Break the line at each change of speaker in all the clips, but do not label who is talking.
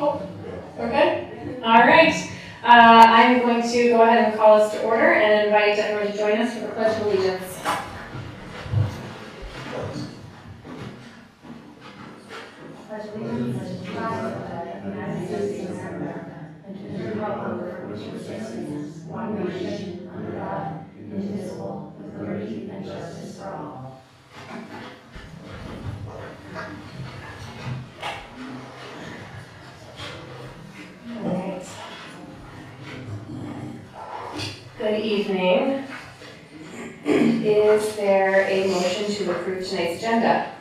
Oh, we're good? All right. I'm going to go ahead and call us to order and invite everyone to join us for the Pledge of Allegiance. Pledge allegiance to the flag of the United States of America and to the republic for which it stands, one nation, under God, indivisible, with liberty and justice for all. All right. Good evening. Is there a motion to approve tonight's agenda?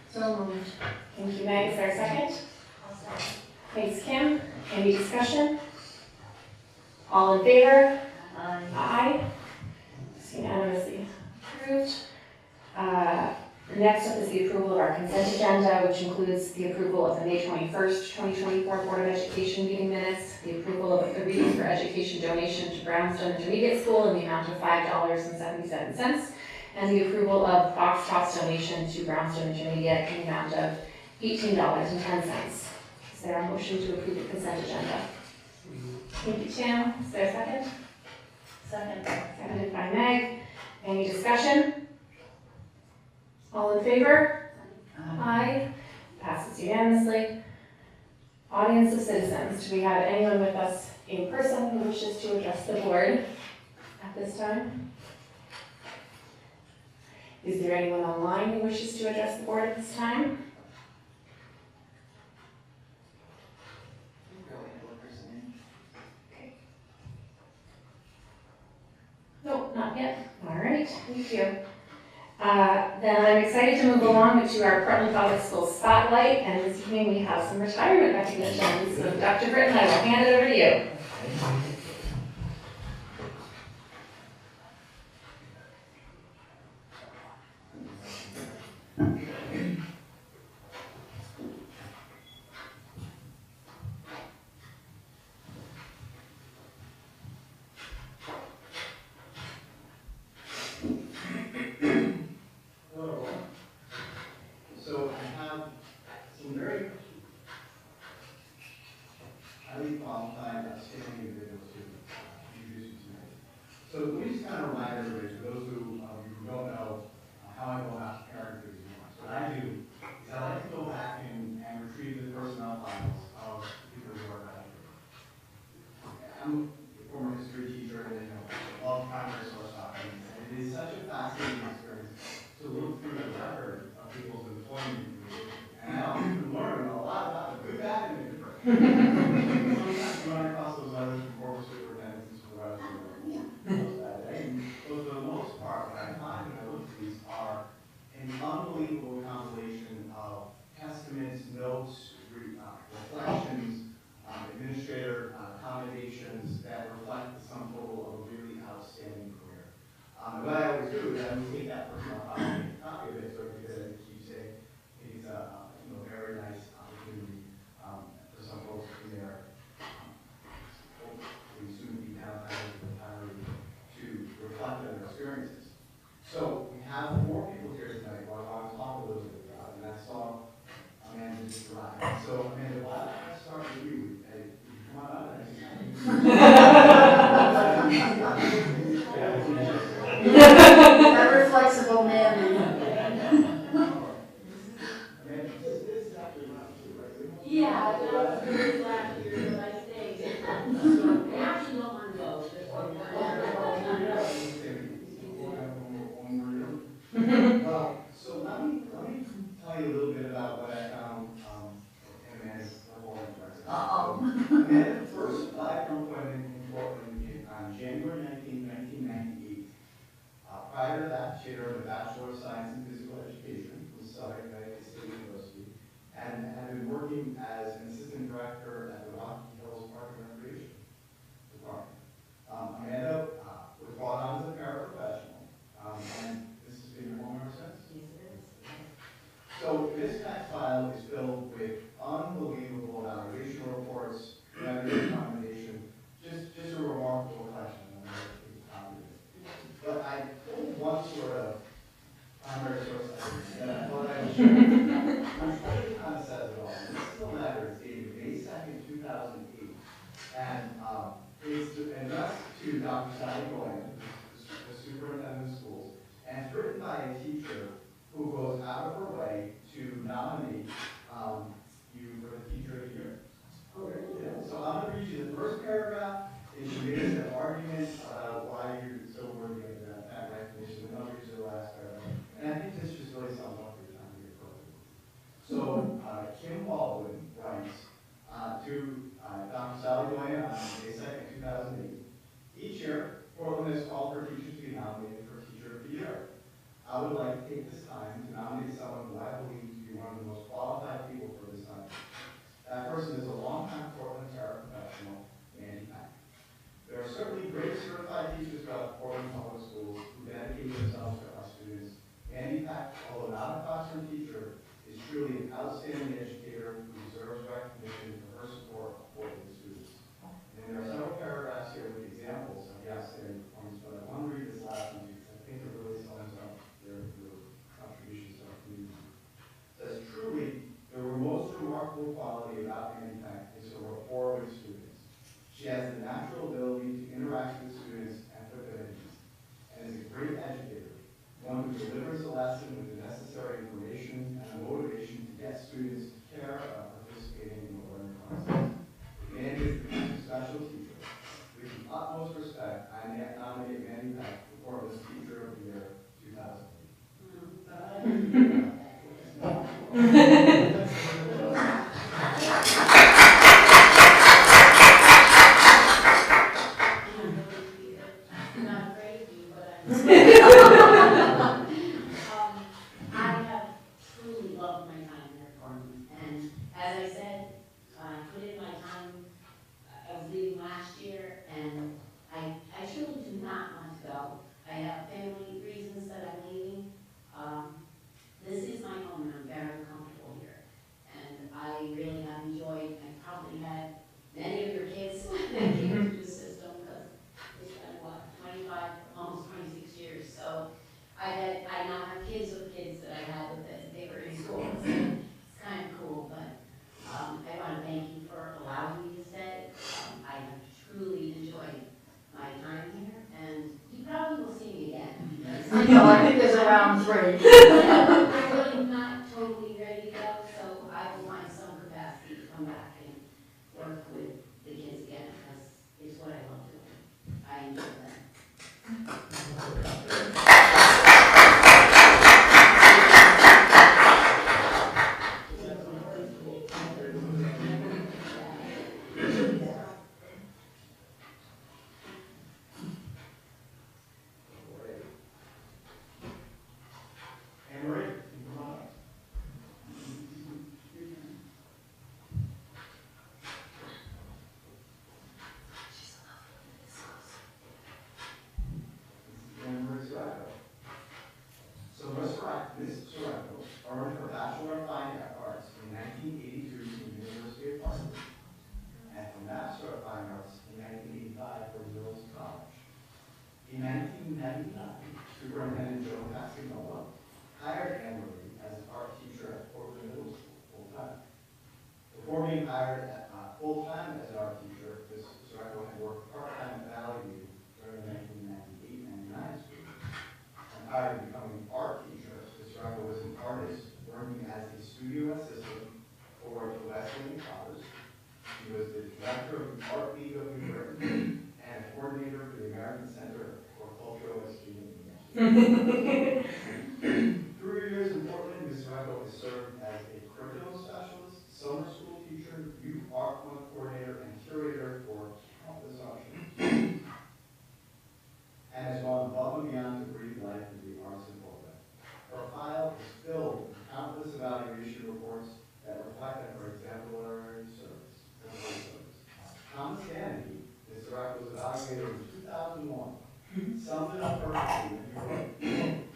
So moved.
Thank you, Meg. Is there a second? Thanks, Kim. Any discussion? All in favor?
Aye.
Aye. It's unanimously approved. Next up is the approval of our consent agenda, which includes the approval of the May 21st, 2024 Board of Education meeting minutes, the approval of the Reading for Education donation to Brownstone Intermediate School in the amount of $5.77, and the approval of Fox Talks donation to Brownstone Intermediate in the amount of $18.10. Is there a motion to approve the consent agenda? Thank you, Tim. Is there a second?
Second.
Seconded by Meg. Any discussion? All in favor? Aye. Passes unanimously. Audience of citizens. Do we have anyone with us in person who wishes to address the board at this time? Is there anyone online who wishes to address the board at this time? Okay. Nope, not yet. All right, thank you. Then I'm excited to move along to our Portland Public Schools Spotlight, and this evening we have some retirement recognition. So Dr. Britton, I will hand it over to you.
So I have some very highly qualified, outstanding individuals to introduce you tonight. So let me just kind of remind everybody, for those who don't know how I go about preparing for these remarks. What I do is I like to go back and retrieve the personnel files of people who are at I'm a former history teacher and love primary source documents. And it is such a fascinating experience to look through the record of people's employment information. And I often learn a lot about the good, bad, and the different. Sometimes you run across those letters from former superintendents and supervisors. But for the most part, what I find when I look at these are an unbelievable compilation of testaments, notes, reflections, administrator accommodations that reflect the sum total of a really outstanding career. And what I always do is I take that personal copy of it, so because as you say, it's a very nice opportunity for some folks in there, hopefully soon to be downtime and retiree, to reflect on their experiences. So we have 4 people here tonight who I want to talk a little bit about, and I saw Amanda just arrived. So Amanda, why don't I start with you? Come on up.
Ever flexible man.
Yeah, I was very glad to hear what I stayed. I actually don't want to go.
So let me tell you a little bit about what I found in Amanda's performance record. Amanda first applied for employment in Portland on January 19, 1998. Prior to that, she had earned a Bachelor of Science in Physical Education from Southern Connecticut State University and had been working as an assistant director at the Rocky Hills Park and Recreation Department. Amanda was brought on as a paraprofessional, and this has been your home ever since?
Yes, it is.
So this tax file is filled with unbelievable evaluation reports, revenue accommodation, just a remarkable collection. But I pulled one sort of It kind of says it all. This is a letter, it's dated May 2nd, 2008. And it's addressed to Dr. Sally Goyan, the superintendent of schools, and it's written by a teacher who goes out of her way to nominate you for the Teacher of the Year. Yeah. So I'm going to read you the first paragraph, and she makes an argument about why you're so worthy of that recognition, and I'll read you the last paragraph. And I think this just really sums up your time here perfectly. So Kim Baldwin writes to Dr. Sally Goyan on May 2nd, 2008. Each year, Portland has called for teachers to be nominated for Teacher of the Year. I would like to take this time to nominate someone who I believe to be one of the most qualified people for this honor. That person is a longtime Portland paraprofessional, Mandy Pack. There are certainly great certified teachers throughout Portland Public Schools who dedicate themselves to our students. Mandy Pack, although not a classroom teacher, is truly an outstanding educator who deserves recognition for her support of Portland students. And there are several paragraphs here with examples of the outstanding performance, but I want to read this last one because I think it really sums up your contributions to our community. It says, truly, the most remarkable quality about Mandy Pack is her rapport with students. She has the natural ability to interact with students and with their needs, and is a great educator, one who delivers a lesson with the necessary information and the motivation to get students to care about participating in the learning process. Mandy is the special teacher. With the utmost respect, I nominate Mandy Pack for Portland's Teacher of the Year 2008.
Not afraid of you, but I have truly loved my time here at Portland. And as I said, I put in my time. I was leaving last year, and I truly do not want to go. I have family reasons that I'm leaving. This is my home, and I'm very comfortable here. And I really have enjoyed, I probably had many of your kids that came through the system, because it's been, what, 25, almost 26 years. So I now have kids of kids that I had with it. They were in school. So it's kind of cool, but I want to thank you for allowing me to stay. I have truly enjoyed my time here, and you probably will see me again.
I know, I think there's around 3.
I'm really not totally ready to go, so I will find some capacity to come back and work with the kids again, because it's what I love doing. I enjoy that.
Anne Marie, you come on up. Anne Marie Sorrento. So Ms. Sorrento earned her Bachelor of Fine Arts in 1982 from the University of Harvard, and her Master of Fine Arts in 1985 from Mills College. In 1999, Superintendent Joe Pascanola hired Anne Marie as an art teacher at Portland Middle School full-time. Before being hired full-time as an art teacher, Ms. Sorrento had worked part-time at Valley View during the 1998-99 school year. And prior to becoming an art teacher, Ms. Sorrento was an artist working as a studio assistant for the Wesleyan Fathers. She was the director of the Art League of New Britain and a coordinator for the American Center for Cultural Exchange. 3 years in Portland, Ms. Sorrento has served as a curriculum specialist, summer school teacher, youth art month coordinator, and curator for countless art shows, and has gone above and beyond to breathe life into the arts in Portland. Her file is filled with countless evaluation reports that reflect on her exemplary service. Thomas Danby, Ms. Sorrento was evaluated in 2001. Summed it up perfectly when he wrote,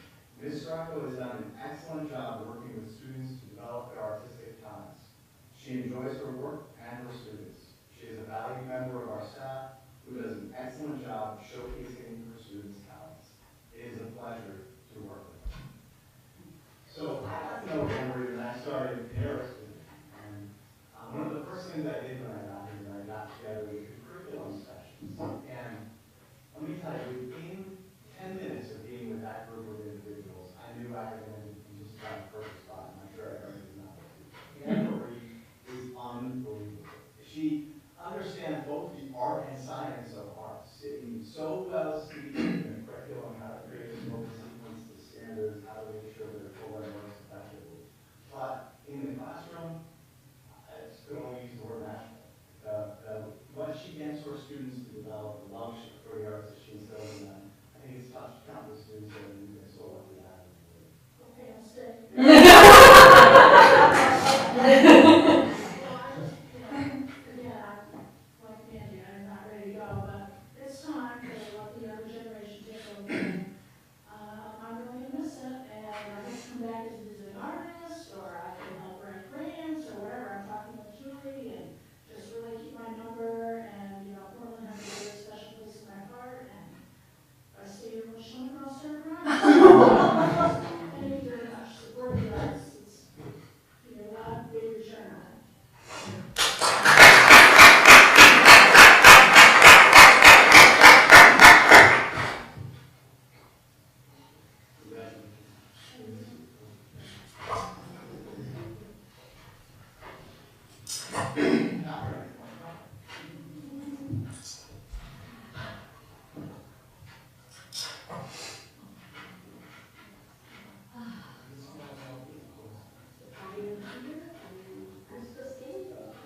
Ms. Sorrento has done an excellent job working with students to develop their artistic talents. She enjoys her work and her students. She is a valued member of our staff who does an excellent job showcasing her students' talents. It is a pleasure to work with her. So I'd like to know,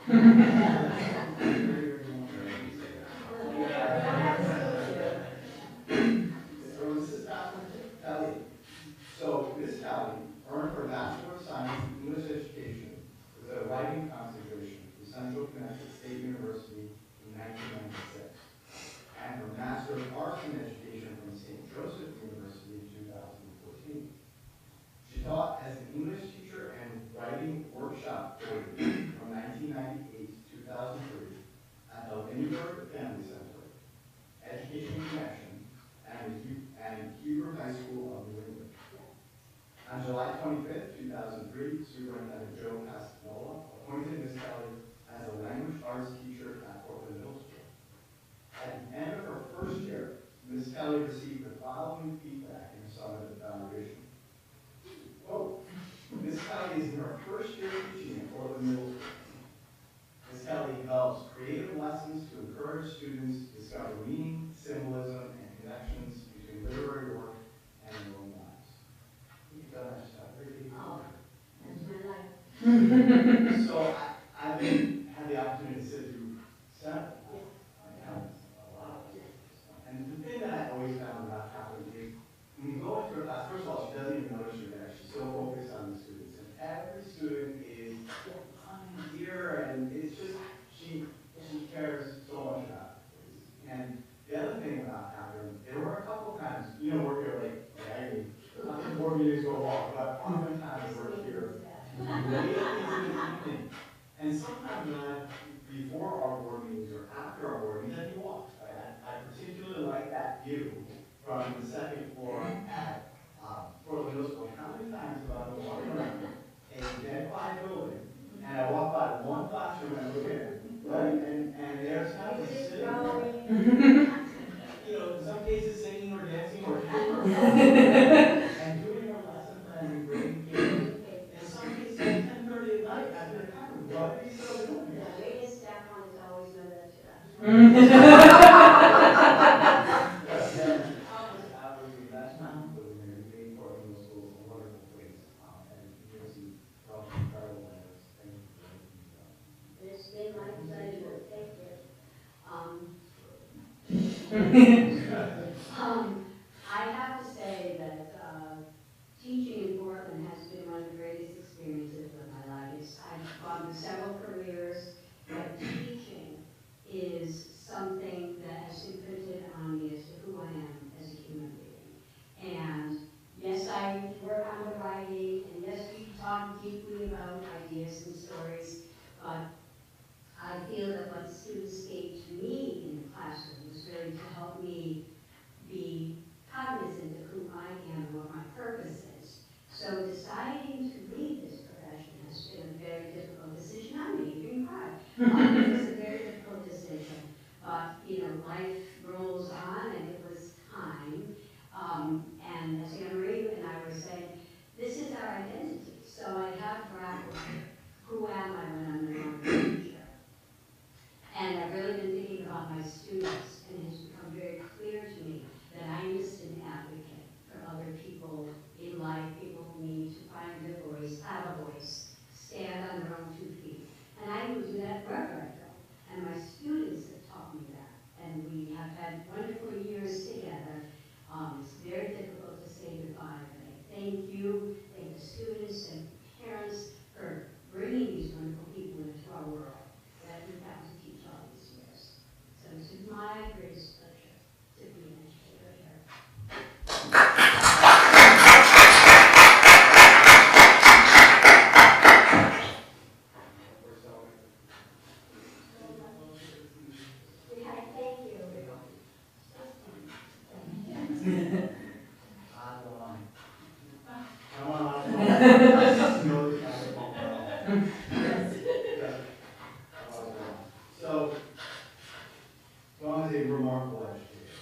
So Mrs. Kelly. So Miss Kelly earned her Bachelor of Science in English Education with a writing concentration from Central Connecticut State University in 1996, and her Master of Arts in Education from St. Joseph University in 2014. She taught as an English teacher and writing workshop coordinator from 1998 to 2003 at the Lindbergh Family Center, Education Connection, and Hebrew High School of New England. On July 25th, 2003, Superintendent Joe Castanola appointed Ms. Kelly as a language arts teacher at Portland Middle School. At the end of her first year, Ms. Kelly received the following feedback in a summative evaluation. Quote, Ms. Kelly is in her first year teaching at Portland Middle School. Ms. Kelly develops creative lessons to encourage students to discover meaning, symbolism, and connections between literary work and their own lives. You've done that stuff pretty
Oh, that's my life.
So I've had the opportunity to sit through several. And the thing that I always found about Catherine is when you go into her class, first of all, she doesn't even notice you're there. She's so focused on the students. And every student is dear, and it's just, she cares so much about it. And the other thing about Catherine, there were a couple times, we're here like board meetings go long, but oftentimes we're here late in the evening. And sometimes before our board meetings or after our board meetings, then you walk. I particularly like that view from the second floor at Portland Middle School. How many times have I been walking around a dead quiet building and I walk by one classroom and I look in, right? And there's kind of sitting, in some cases singing or dancing or and doing her lesson plan and bringing kids. In some cases, at 10:30 at night, I've been like, what are you still doing here?
The latest staff on is always know that.
Absolutely, that's not what we're doing for Middle School, a wonderful place, and you'll see incredible letters. Thank you for everything you've done.
It's been my pleasure, thank you. I have to say that teaching in Portland has been one of the greatest experiences of my life. I've gone through several careers, but teaching is something that has imprinted on me as to who I am as a human being. And yes, I work on the writing, and yes, we talk deeply about ideas and stories, but I feel that what students gave to me in the classroom was really to help me be cognizant of who I am and what my purpose is. So deciding to leave this profession has been a very difficult decision. I may even cry. It was a very difficult decision. But, life rolls on, and it was time. And as Anna Marie and I were saying, this is our identity. So I have grappled with who am I when I'm no longer a teacher. And I've really been thinking about my students, and it's become very clear to me that I'm just an advocate for other people in life, people who need to find their voice, have a voice, stand on their own 2 feet. And I will do that wherever I go. And my students have taught me that. And we have had wonderful years together. It's very difficult to say goodbye, but I thank you, thank the students and parents for bringing these wonderful people into our world that we've gotten to teach all these years. So it's my greatest pleasure to be an educator here. Yeah, thank you.
Come on. Let's know this kind of phone call. So, Dawn is a remarkable educator.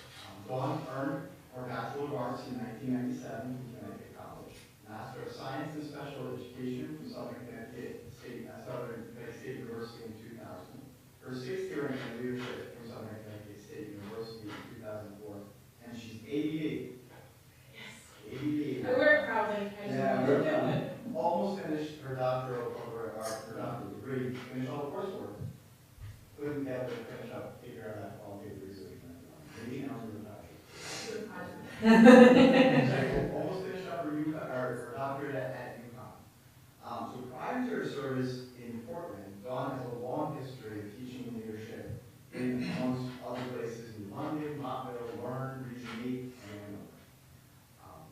Dawn earned her Bachelor of Arts in 1997 from Connecticut College, Master of Science in Special Education from Southern Connecticut State University in 2000. Her 6th year in leadership from Southern Connecticut State University in 2004, and she's ABA. Yes. ABA.
I wear it proudly.
Yeah, we're almost finished her doctoral program, doctoral degree, finish all the coursework, couldn't get to finish up, take care of that qualitative research. 80 hours of research. Almost finished up her doctorate at UConn. So prior to her service in Portland, Dawn has a long history of teaching and leadership in, amongst other places, in London, Montville, Learn, Region 8, and Andover.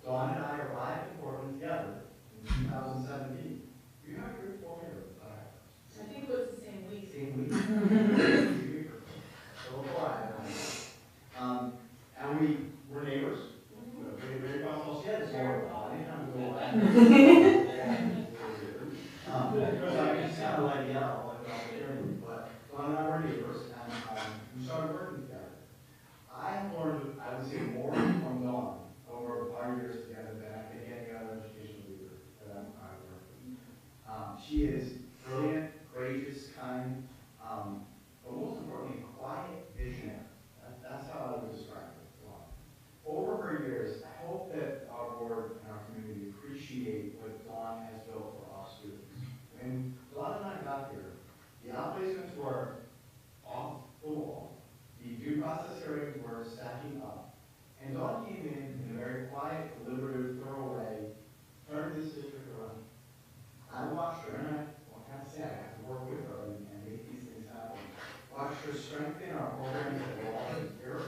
Dawn and I arrived in Portland together in 2017. You have your full year.
I think it was the same week.
Same week. So before I and we were neighbors. Very possible. She had this horrible. Anytime we go away. So I just kind of like yell like about the area. But Dawn and I were neighbors, and we started working together. I have learned, I would say, more from Dawn over our years together than I think any other educational leader that I've worked with. She is brilliant, courageous, kind, but most importantly, quiet, visionary. That's how I would describe it. Over her years, I hope that our board and our community appreciate what Dawn has built for our students. When Dawn and I got here, the outplacements were off the wall. The due process hearings were stacking up. And Dawn came in a very quiet, deliberative, thorough way, turned this district around. I watched her, and I have to say, I have to work with her and make these things happen. Watched her strengthen our programs that we're all here,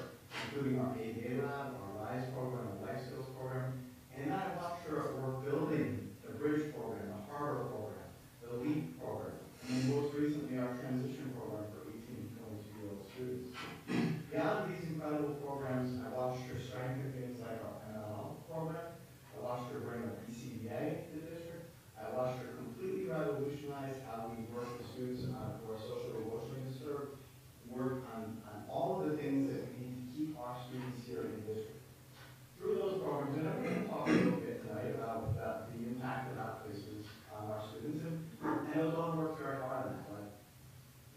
including our ABA lab, our RISE program, our life skills program. And then I watched her work building the Bridge program, the Harbor program, the LEAP program, and then most recently our transition program for 18 to 22-year-old students. Beyond these incredible programs, I watched her strengthen things like our MLL program. I watched her bring a BCBA to the district. I watched her completely revolutionize how we work with students who are social emotionally disturbed, work on all of the things that we need to keep our students here in the district. Through those programs, and I'm going to talk a little bit tonight about the impact of outplacements on our students, and Dawn worked very hard on that. But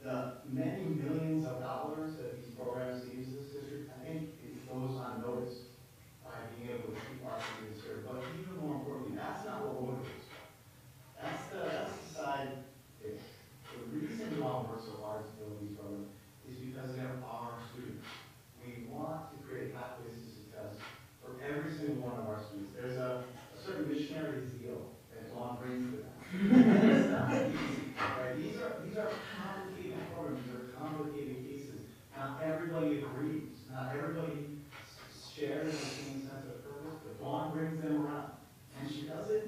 the many millions of dollars that these programs leave this district, I think it goes unnoticed by being able to keep our students here. But even more importantly, that's not what motivates us. That's the side dish. The reason we all work so hard to build these programs is because they're our students. We want to create pathways to success for every single one of our students. There's a certain missionary zeal that Dawn brings to them. It's not easy, right? These are complicated programs. These are complicated cases. Not everybody agrees. Not everybody shares the same sense of purpose, but Dawn brings them around. And she does it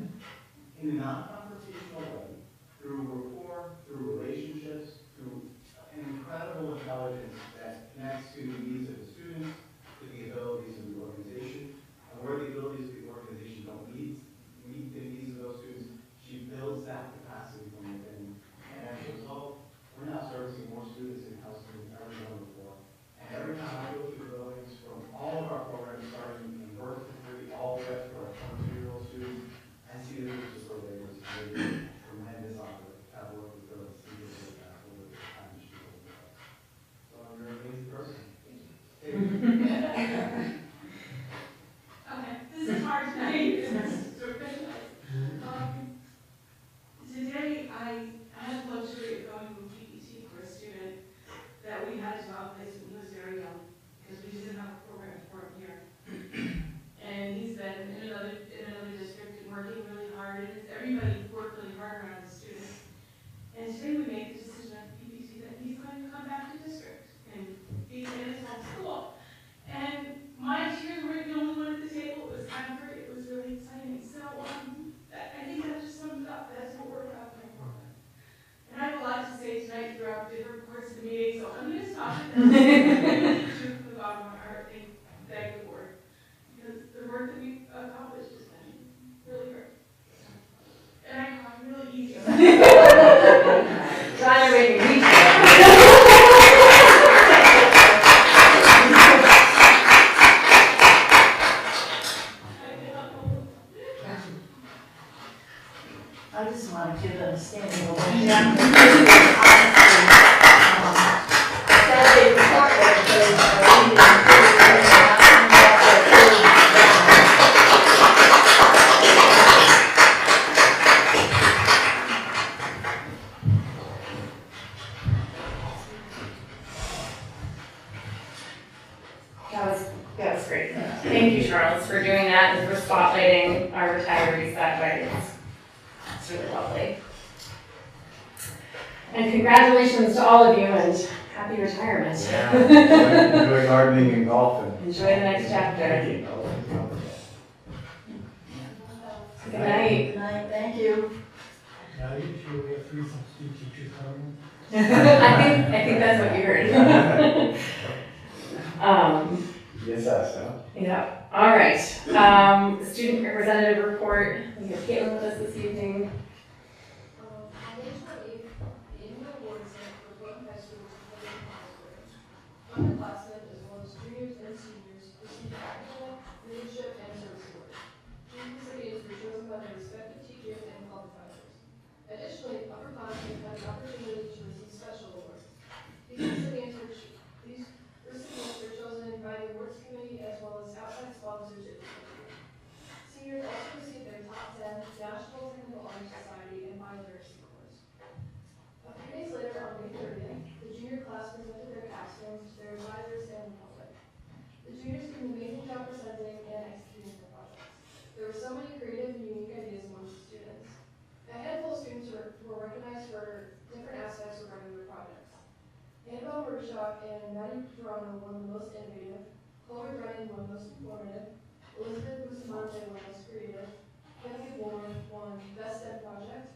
in a non-confrontational way, through rapport, through relationships, through an incredible intelligence that connects to the needs of the students, to the abilities of the organization, and where the abilities of the organization don't meet the needs of those students, she builds that capacity from within. And as a result, we're now servicing more students in-house than we've ever done before. And every time I go through the buildings, from all of our programs, starting in birth to 3, all the way up to our 22-year-old students, I see the pictures where they were tremendous honor to have worked with her and see this like that over the time she was with us. So you're an amazing person.
Okay, this is hard tonight. Today, I had the luxury of going to a PPT for a student that we had to outplace when he was very young, because we didn't have a program for him here. And he's been in another district and working really hard, and everybody worked really hard around the student. And today we made the decision at the PPT that he's going to come back to district and be in his home school. And my tears weren't the only one at the table. It was time for it. It was really exciting. So I think that just sums it up. That's what we're about here for. And I have a lot to say tonight throughout different parts of the meeting, so I'm going to stop it. And from the bottom of my heart, thank the board, because the work that we've accomplished has been really great. And I cry really easy.
Trying to make it easy.
I just want to give them a standing ovation. Sadly, the part that
And congratulations to all of you and happy retirement.
Yeah, enjoy gardening and golf and.
Enjoy the next chapter. Good night.
Good night, thank you.
Now you sure we have three substitute teachers coming?
I think that's what you heard.
Yes, huh?
Yeah. All right. Student representative report. We have Caitlin with us this evening.
On May 28th, the annual awards night for Brooklyn High School was held in Harrisburg. Underclassmen, as well as juniors and seniors, received academic, leadership, and service awards. These recipients were chosen by their respective teachers and club advisors. Additionally, upperclassmen had the opportunity to receive special awards. These recipients were chosen by the awards committee as well as outside sponsors in the country. Seniors also received their top 10 National Technical Honor Society and Bioliteracy scores. A few days later, on May 30th, the junior class presented their capstones to their advisors and the public. The juniors did an amazing job presenting and executing their projects. There were so many creative and unique ideas among the students. A handful of students were recognized for different aspects regarding their projects. Annabelle Rorschach and Maddie Toronto won the most innovative, Chloe Brennan won most informative, Elizabeth Bustamante won most creative, Kennedy Moore won Best STEM Project,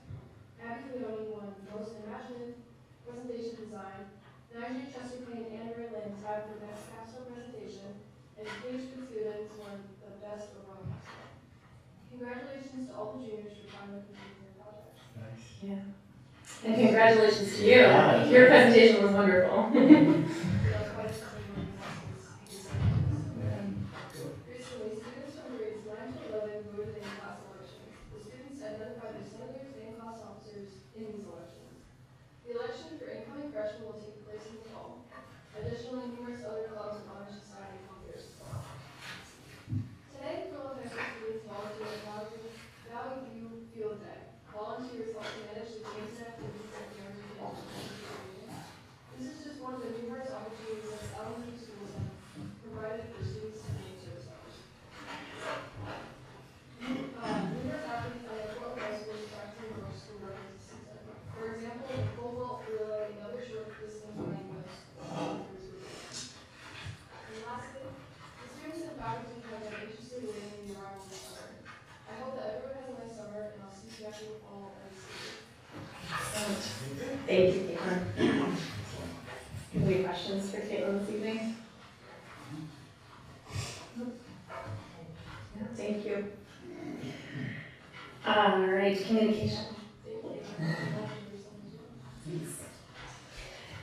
Abby Leone won most imaginative presentation design, Nigeria Chesterfield and Andrea Lynn tied for best capstone presentation, and Paige students won the best overall capstone. Congratulations to all the juniors for finally completing their projects.
Nice.
Yeah. And congratulations to you.
Yeah.
Your presentation was wonderful.
Recently, students from grades 9 to 11 voted in class elections. The students identified their senators and class officers in these elections. The election for incoming freshmen will take place in the fall. Additionally, numerous other clubs and honor society volunteers as well. Today, Brooklyn High School students volunteer at Valley View Field Day. Volunteers help to manage the games and activities that the area is. This is just one of the numerous opportunities that elementary schools have provided for students to gain service hours. Numerous athletes at Brooklyn High School practicing their school records this season. For example, the pole vault, relay, and other short distance running events. And lastly, the students and faculty have been anxiously waiting the arrival of the summer. I hope that everyone has a nice summer, and I'll see you back in the fall and see you.
Thank you, Caitlin. Any questions for Caitlin this evening? No, thank you. All right, communication.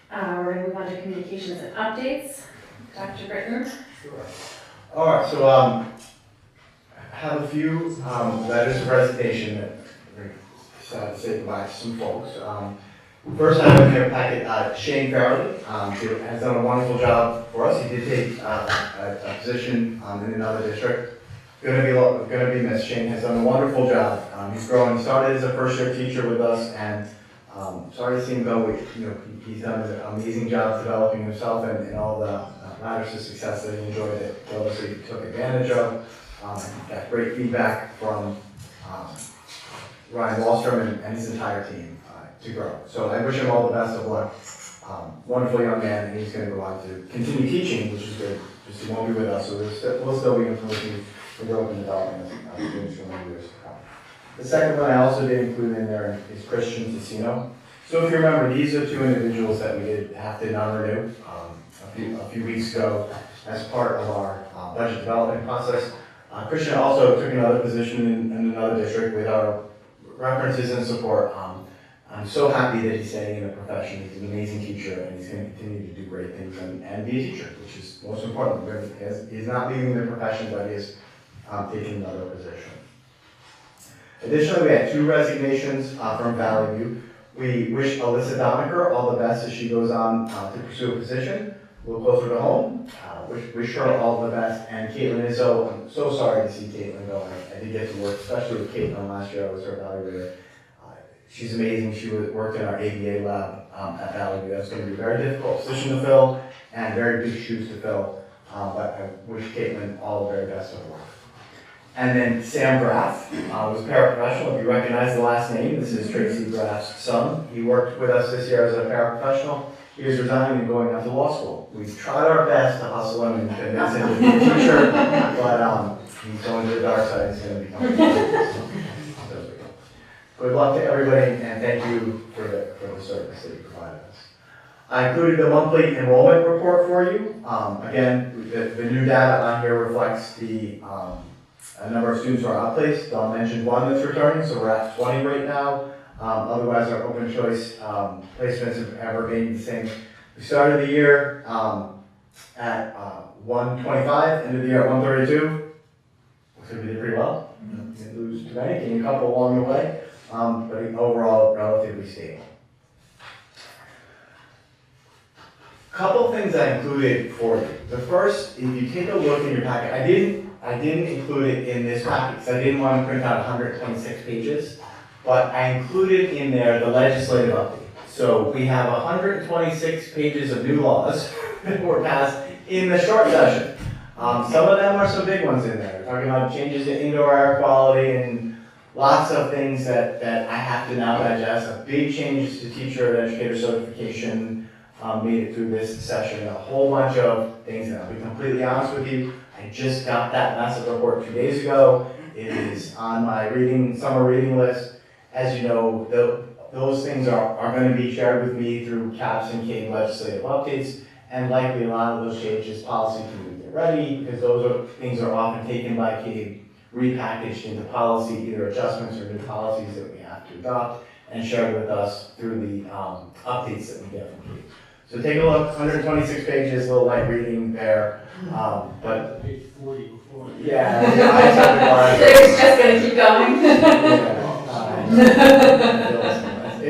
We're going to move on to communications and updates. Dr. Britton.
Sure. All right, so I have a few letters of resignation that we're sad to say goodbye to some folks. First, I have in your packet Shane Farrelly, who has done a wonderful job for us. He did take a position in another district. Going to be missed. Shane has done a wonderful job. He's growing. He started as a first-year teacher with us, and sorry to see him go. He's done an amazing job developing himself and all the matters of success that he enjoyed that he obviously took advantage of. Got great feedback from Ryan Wallstrom and his entire team to grow. So I wish him all the best of luck. Wonderful young man, and he's going to go on to continue teaching, which is good. Just he won't be with us, so we'll still be influencing the growth and development of students for many years to come. The second one I also did include in there is Christian Ticino. So if you remember, these are two individuals that we did have to non-renew a few weeks ago as part of our budget development process. Christian also took another position in another district with our references and support. I'm so happy that he's staying in the profession. He's an amazing teacher, and he's going to continue to do great things and be a teacher, which is most important. He's not leaving the profession, but he is taking another position. Additionally, we had 2 resignations from Valley View. We wish Alyssa Donaker all the best as she goes on to pursue a position a little closer to home. Wish her all the best. And Caitlin Izzo, I'm so sorry to see Caitlin go. I did get to work, especially with Caitlin last year. I was her evaluator. She's amazing. She worked in our ABA lab at Valley View. That's going to be a very difficult position to fill and very big shoes to fill. But I wish Caitlin all the very best of luck. And then Sam Graff was a paraprofessional. If you recognize the last name, this is Tracy Graff's son. He worked with us this year as a paraprofessional. He is resigning and going on to law school. We've tried our best to hustle him and convince him to be a teacher, but he's going to the dark side. He's going to become a teacher. So, good luck to everybody, and thank you for the service that you provided us. I included the monthly enrollment report for you. Again, the new data on here reflects the number of students who are outplaced. Dawn mentioned one that's returning, so we're at 20 right now. Otherwise, our open choice placements have remained the same. We started the year at 125, ended the year at 132. Looks like we did pretty well. Didn't lose too many, gained a couple along the way, but overall relatively stable. Couple things I included for you. The first, if you take a look in your packet, I didn't include it in this packet because I didn't want to print out 126 pages, but I included in there the legislative update. So we have 126 pages of new laws that were passed in the short session. Some of them are some big ones in there. We're talking about changes to indoor air quality and lots of things that I have to now digest. A big changes to teacher and educator certification. Made it through this session, a whole bunch of things, and I'll be completely honest with you, I just got that massive report 2 days ago. It is on my summer reading list. As you know, those things are going to be shared with me through CAPS and CABE legislative updates, and likely a lot of those changes policy committee get ready, because things are often taken by CABE, repackaged into policy, either adjustments or new policies that we have to adopt, and shared with us through the updates that we get from CABE. So take a look, 126 pages, a little light reading there, but
Page 40 before.
yeah, I took the line.
It's just gonna keep going.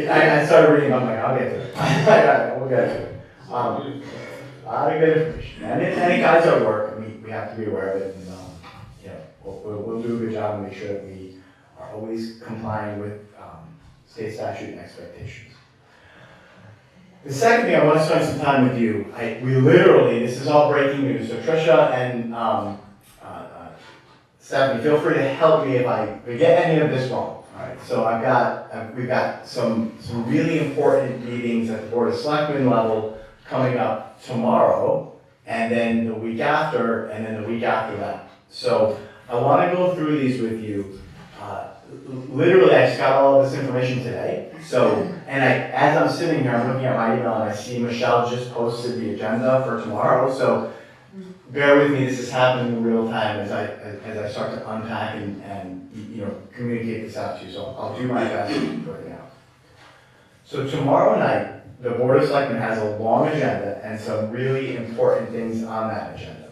I started reading, I'm like, I'll get to it. I got it, we'll get to it. A lot of good information, and it guides our work, and we have to be aware of it, and we'll do a good job and make sure that we are always complying with state statute and expectations. The second thing, I want to spend some time with you. We literally, this is all breaking news, so Trisha and Stephanie, feel free to help me if I get any of this wrong. All right, so we've got some really important meetings at the Board of Selectmen level coming up tomorrow, and then the week after, and then the week after that. So I want to go through these with you. Literally, I just got all of this information today. So, and as I'm sitting here, I'm looking at my email and I see Michelle just posted the agenda for tomorrow. So, bear with me. This is happening in real time as I start to unpack and communicate this out to you. So, I'll do my best to put it out. So, tomorrow night, the Board of Selectmen has a long agenda and some really important things on that agenda.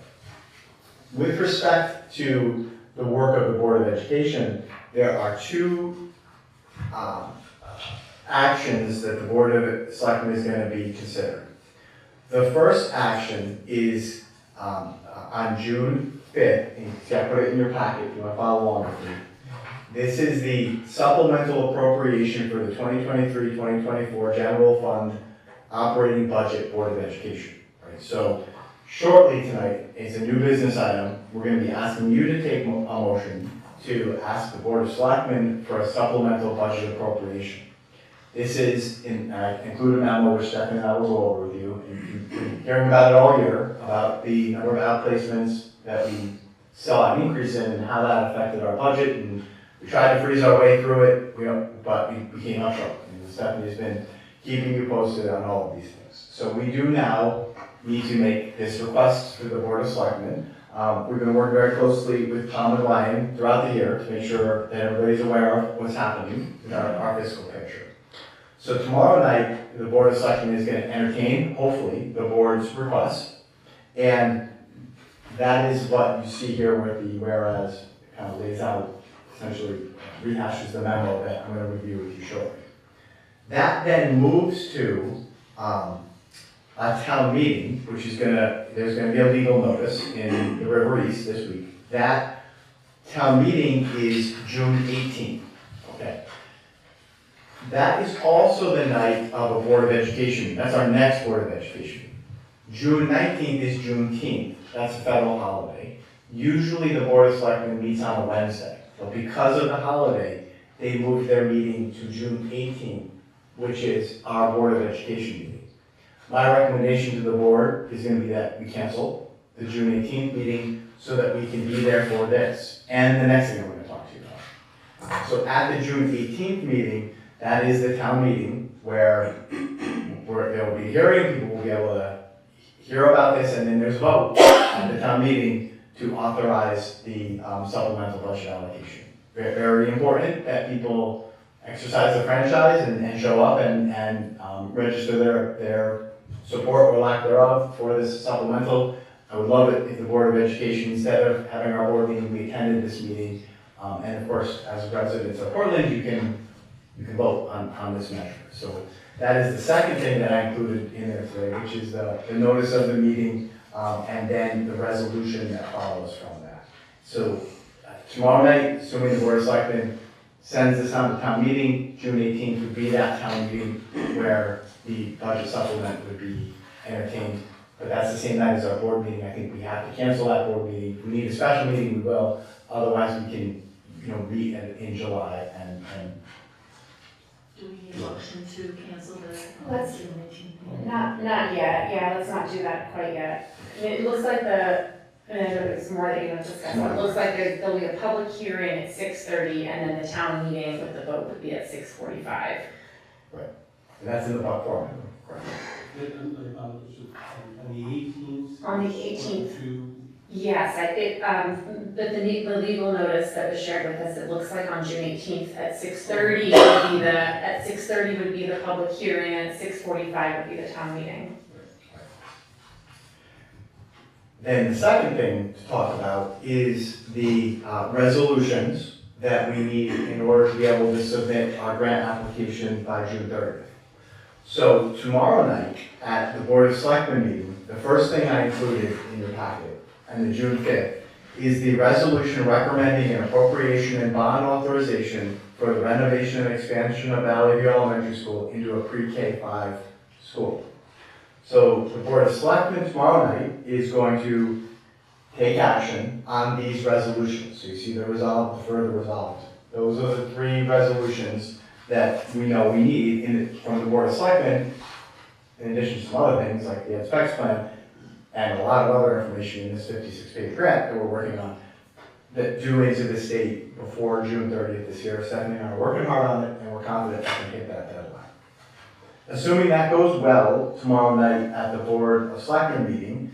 With respect to the work of the Board of Education, there are two actions that the Board of Selectmen is going to be considering. The first action is on June 5th, and I put it in your packet if you want to follow along with me. This is the supplemental appropriation for the 2023-2024 General Fund Operating Budget Board of Education. Right? So shortly tonight, it's a new business item. We're going to be asking you to take a motion to ask the Board of Selectmen for a supplemental budget appropriation. This is, I include a memo which Stephanie and I will go over with you. You've been hearing about it all year, about the number of outplacements that we saw an increase in and how that affected our budget. And we tried to freeze our way through it, but we came up short. And Stephanie has been keeping you posted on all of these things. So we do now need to make this request to the Board of Selectmen. We're going to work very closely with Tom and Ryan throughout the year to make sure that everybody's aware of what's happening in our fiscal picture. So tomorrow night, the Board of Selectmen is going to entertain, hopefully, the board's request. And that is what you see here where the whereas kind of lays out, essentially rehashes the memo that I'm going to review with you shortly. That then moves to a town meeting, which is there's going to be a legal notice in the River East this week. That town meeting is June 18th, okay? That is also the night of a Board of Education meeting. That's our next Board of Education meeting. June 19th is Juneteenth. That's a federal holiday. Usually the Board of Selectmen meets on a Wednesday, but because of the holiday, they moved their meeting to June 18th, which is our Board of Education meeting. My recommendation to the board is going to be that we cancel the June 18th meeting so that we can be there for this and the next thing I'm going to talk to you about. So at the June 18th meeting, that is the town meeting where there will be a hearing, people will be able to hear about this, and then there's a vote at the town meeting to authorize the supplemental budget allocation. Very, very important that people exercise their franchise and show up and register their support or lack thereof for this supplemental. I would love it if the Board of Education, instead of having our board meeting, we attended this meeting. And of course, as residents of Portland, you can vote on this measure. So that is the second thing that I included in there today, which is the notice of the meeting and then the resolution that follows from that. So tomorrow night, assuming the Board of Selectmen sends this on to town meeting, June 18th would be that town meeting where the budget supplement would be entertained. But that's the same night as our board meeting. I think we have to cancel that board meeting. If we need a special meeting, we will. Otherwise, we can, meet in July and
Do we need a motion to cancel the
Let's-
June 18th meeting?
Not yet, yeah, let's not do that quite yet. I mean, it looks like and I know there's more that you want to discuss, but it looks like there'll be a public hearing at 6:30, and then the town meeting with the vote would be at 6:45.
and that's in the book form. Correct.
On the 18th?
On the 18th.
To,
Yes, but the legal notice that was shared with us, it looks like on June 18th at 6:30 would be the public hearing, and at 6:45 would be the town meeting.
Then the second thing to talk about is the resolutions that we need in order to be able to submit our grant application by June 30th. So tomorrow night at the Board of Selectmen meeting, the first thing I included in your packet, and the June 5th, is the resolution recommending an appropriation and bond authorization for the renovation and expansion of Valley View Elementary School into a pre-K-5 school. So the Board of Selectmen tomorrow night is going to take action on these resolutions. So you see the resolve, the further resolved. Those are the three resolutions that we know we need from the Board of Selectmen, in addition to some other things like the specs plan, and a lot of other information in this 56-page grant that we're working on that due into the state before June 30th this year. Stephanie and I are working hard on it, and we're confident we can hit that deadline. Assuming that goes well tomorrow night at the Board of Selectmen meeting,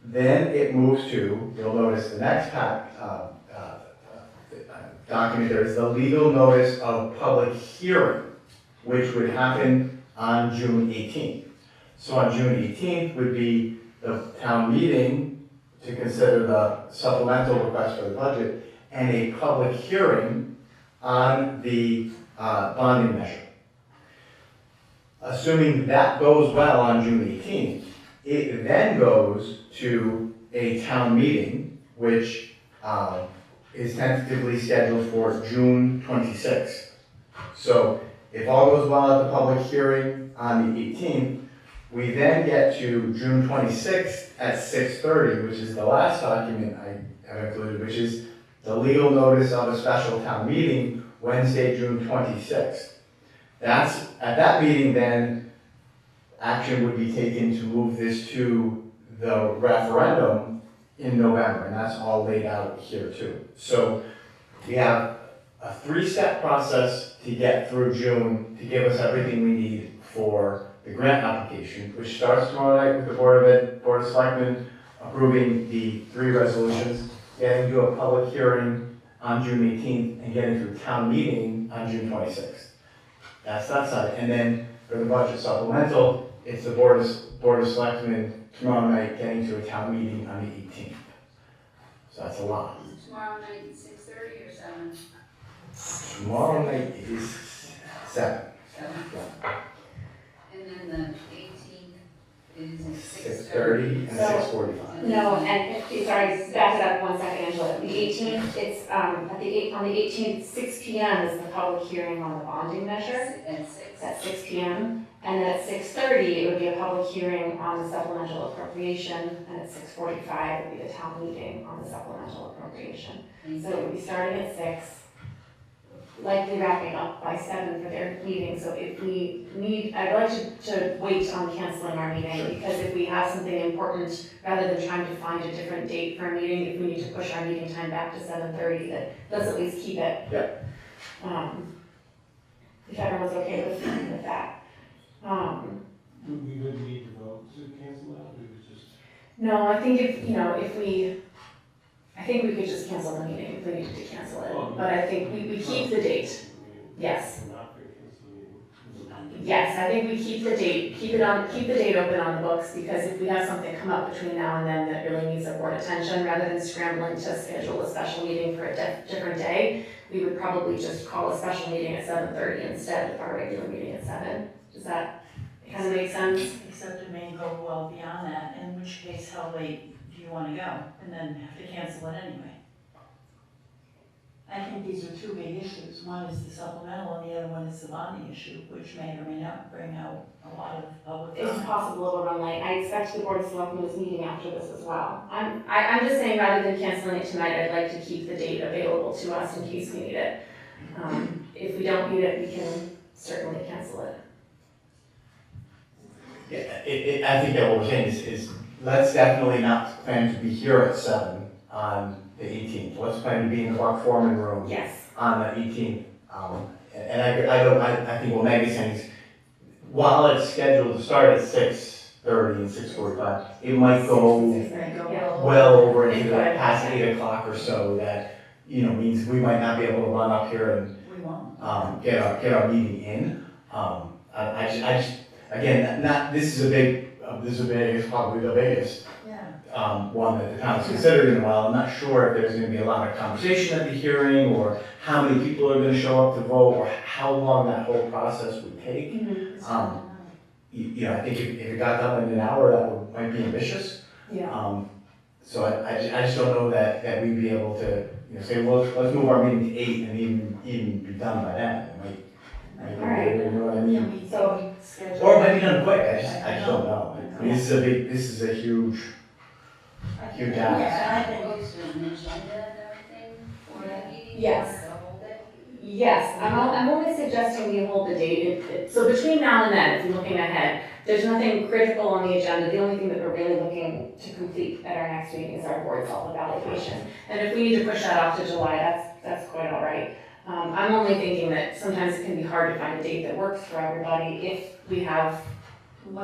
then it moves to, you'll notice the next document there is the legal notice of public hearing, which would happen on June 18th. So on June 18th would be the town meeting to consider the supplemental request for the budget and a public hearing on the bonding measure. Assuming that goes well on June 18th, it then goes to a town meeting, which is tentatively scheduled for June 26th. So if all goes well at the public hearing on the 18th, we then get to June 26th at 6:30, which is the last document I have included, which is the legal notice of a special town meeting, Wednesday, June 26th. At that meeting then, action would be taken to move this to the referendum in November, and that's all laid out here too. So we have a 3-step process to get through June to give us everything we need for the grant application, which starts tomorrow night with the Board of Selectmen approving the 3 resolutions, getting to a public hearing on June 18th, and getting to a town meeting on June 26th. That's that side. And then for the budget supplemental, it's the Board of Selectmen tomorrow night getting to a town meeting on the 18th. So that's a lot.
Tomorrow night, 6:30 or 7?
Tomorrow night is 7.
7.
Yeah.
And then the 18th Is it
6:30 and
So-
6:45.
No, and, sorry, back it up 1 second, Angela. The 18th, it's, on the 18th, 6 PM is the public hearing on the bonding measure.
At 6?
It's at 6 PM. And then at 6:30, it would be a public hearing on the supplemental appropriation, and at 6:45 would be the town meeting on the supplemental appropriation. So it would be starting at 6, likely wrapping up by 7 for their meeting. So if we need, I'd like to wait on canceling our meeting, because if we have something important, rather than trying to find a different date for a meeting, if we need to push our meeting time back to 7:30, let's at least keep it.
Yep.
If everyone's okay with that.
We wouldn't need to vote to cancel that, we would just.
No, I think I think we could just cancel the meeting if we needed to cancel it, but I think we keep the date. Yes.
We're not going to cancel the meeting.
Yes, I think we keep the date, keep the date open on the books, because if we have something come up between now and then that really needs our board attention, rather than scrambling to schedule a special meeting for a different day, we would probably just call a special meeting at 7:30 instead of our regular meeting at 7. Does that kind of make sense?
Except it may go well beyond that, in which case, how late do you want to go? And then have to cancel it anyway. I think these are two big issues. One is the supplemental and the other one is the bonding issue, which may or may not bring out a lot of public
It's
comment.
possible it'll run late. I expect the board of selectmen is meeting after this as well. I'm just saying, rather than canceling it tonight, I'd like to keep the date available to us in case we need it. If we don't need it, we can certainly cancel it.
Yeah, I think that what we're saying is let's definitely not plan to be here at 7 on the 18th. Let's plan to be in the Buck Foreman room
Yes.
on the 18th. And I think what Maggie's saying is, while it's scheduled to start at 6:30 and 6:45, it might go
It may go
Yeah.
well over into
It
the
could.
past 8 o'clock or so, that, means we might not be able to run up here and
We won't.
get our meeting in. I just, again, this is it's probably the biggest
Yeah.
one that the town's considered in a while. I'm not sure if there's gonna be a lot of conversation at the hearing, or how many people are gonna show up to vote, or how long that whole process would take. I think if it got done in an hour, might be ambitious.
Yeah.
So I just don't know that we'd be able to, say, well, let's move our meeting to 8 and even be done by then. It might
All right.
you know what I mean?
So-
Or it might be done quick, I just don't know. I mean, this is a huge task.
Yeah, I think
Goes to an agenda and everything for that meeting?
Yes.
To hold it?
Yes, I'm only suggesting we hold the date. So between now and then, if you're looking ahead, there's nothing critical on the agenda. The only thing that we're really looking to complete at our next meeting is our board self-evaluation. And if we need to push that off to July, that's quite all right. I'm only thinking that sometimes it can be hard to find a date that works for everybody if we have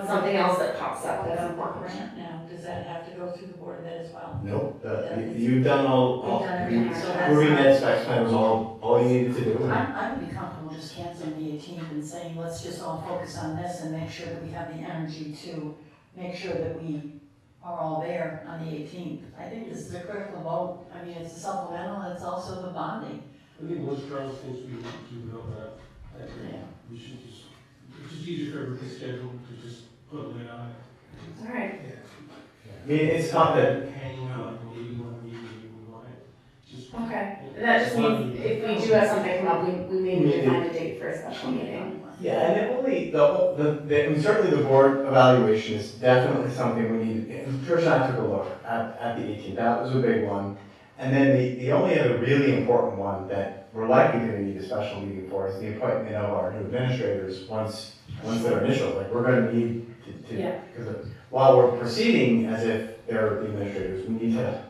something else that pops up that's important.
grant now, does that have to go through the board of ed as well?
Nope, you've done all,
We've done everything, so that's
approving
not-
that specs plan was all you needed to do.
I would be comfortable just canceling the 18th and saying, let's just all focus on this and make sure that we have the energy to make sure that we are all there on the 18th. I think this is a critical vote. I mean, it's a supplemental, and it's also the bonding.
I think most Charles thinks we know that. I agree.
Yeah.
We should it's just easier for everybody's schedule to just put a lid on it.
All right.
I mean, it's not that,
Hanging out, maybe one meeting, maybe we want it. Just.
Okay. That just means if we do have something come up, we may need to find a date for a special meeting.
yeah, and it only, I mean, certainly the board evaluation is definitely something we need, and Trish and I took a look at the 18th, that was a big one. And then the only other really important one that we're likely gonna need a special meeting for is the appointment of our new administrators once they're initial, like, we're gonna need to,
Yeah.
because while we're proceeding as if they're the administrators, we need to,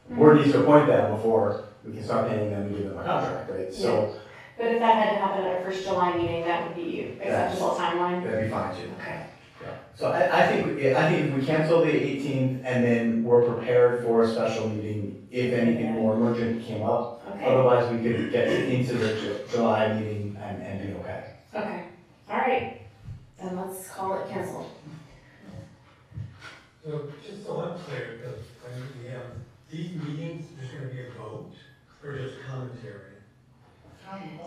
the board needs to appoint them before we can start paying them and give them a contract, right? So,
But if that had to happen at our first July meeting, that would be acceptable timeline?
that'd be fine too.
Okay.
Yeah. So I think if we cancel the 18th and then we're prepared for a special meeting, if anything more emergent came up,
Okay.
otherwise we could get into the July meeting and be okay.
Okay. All right. Then let's call it canceled.
So just so I'm clear, because we have these meetings, there's gonna be a vote or just commentary?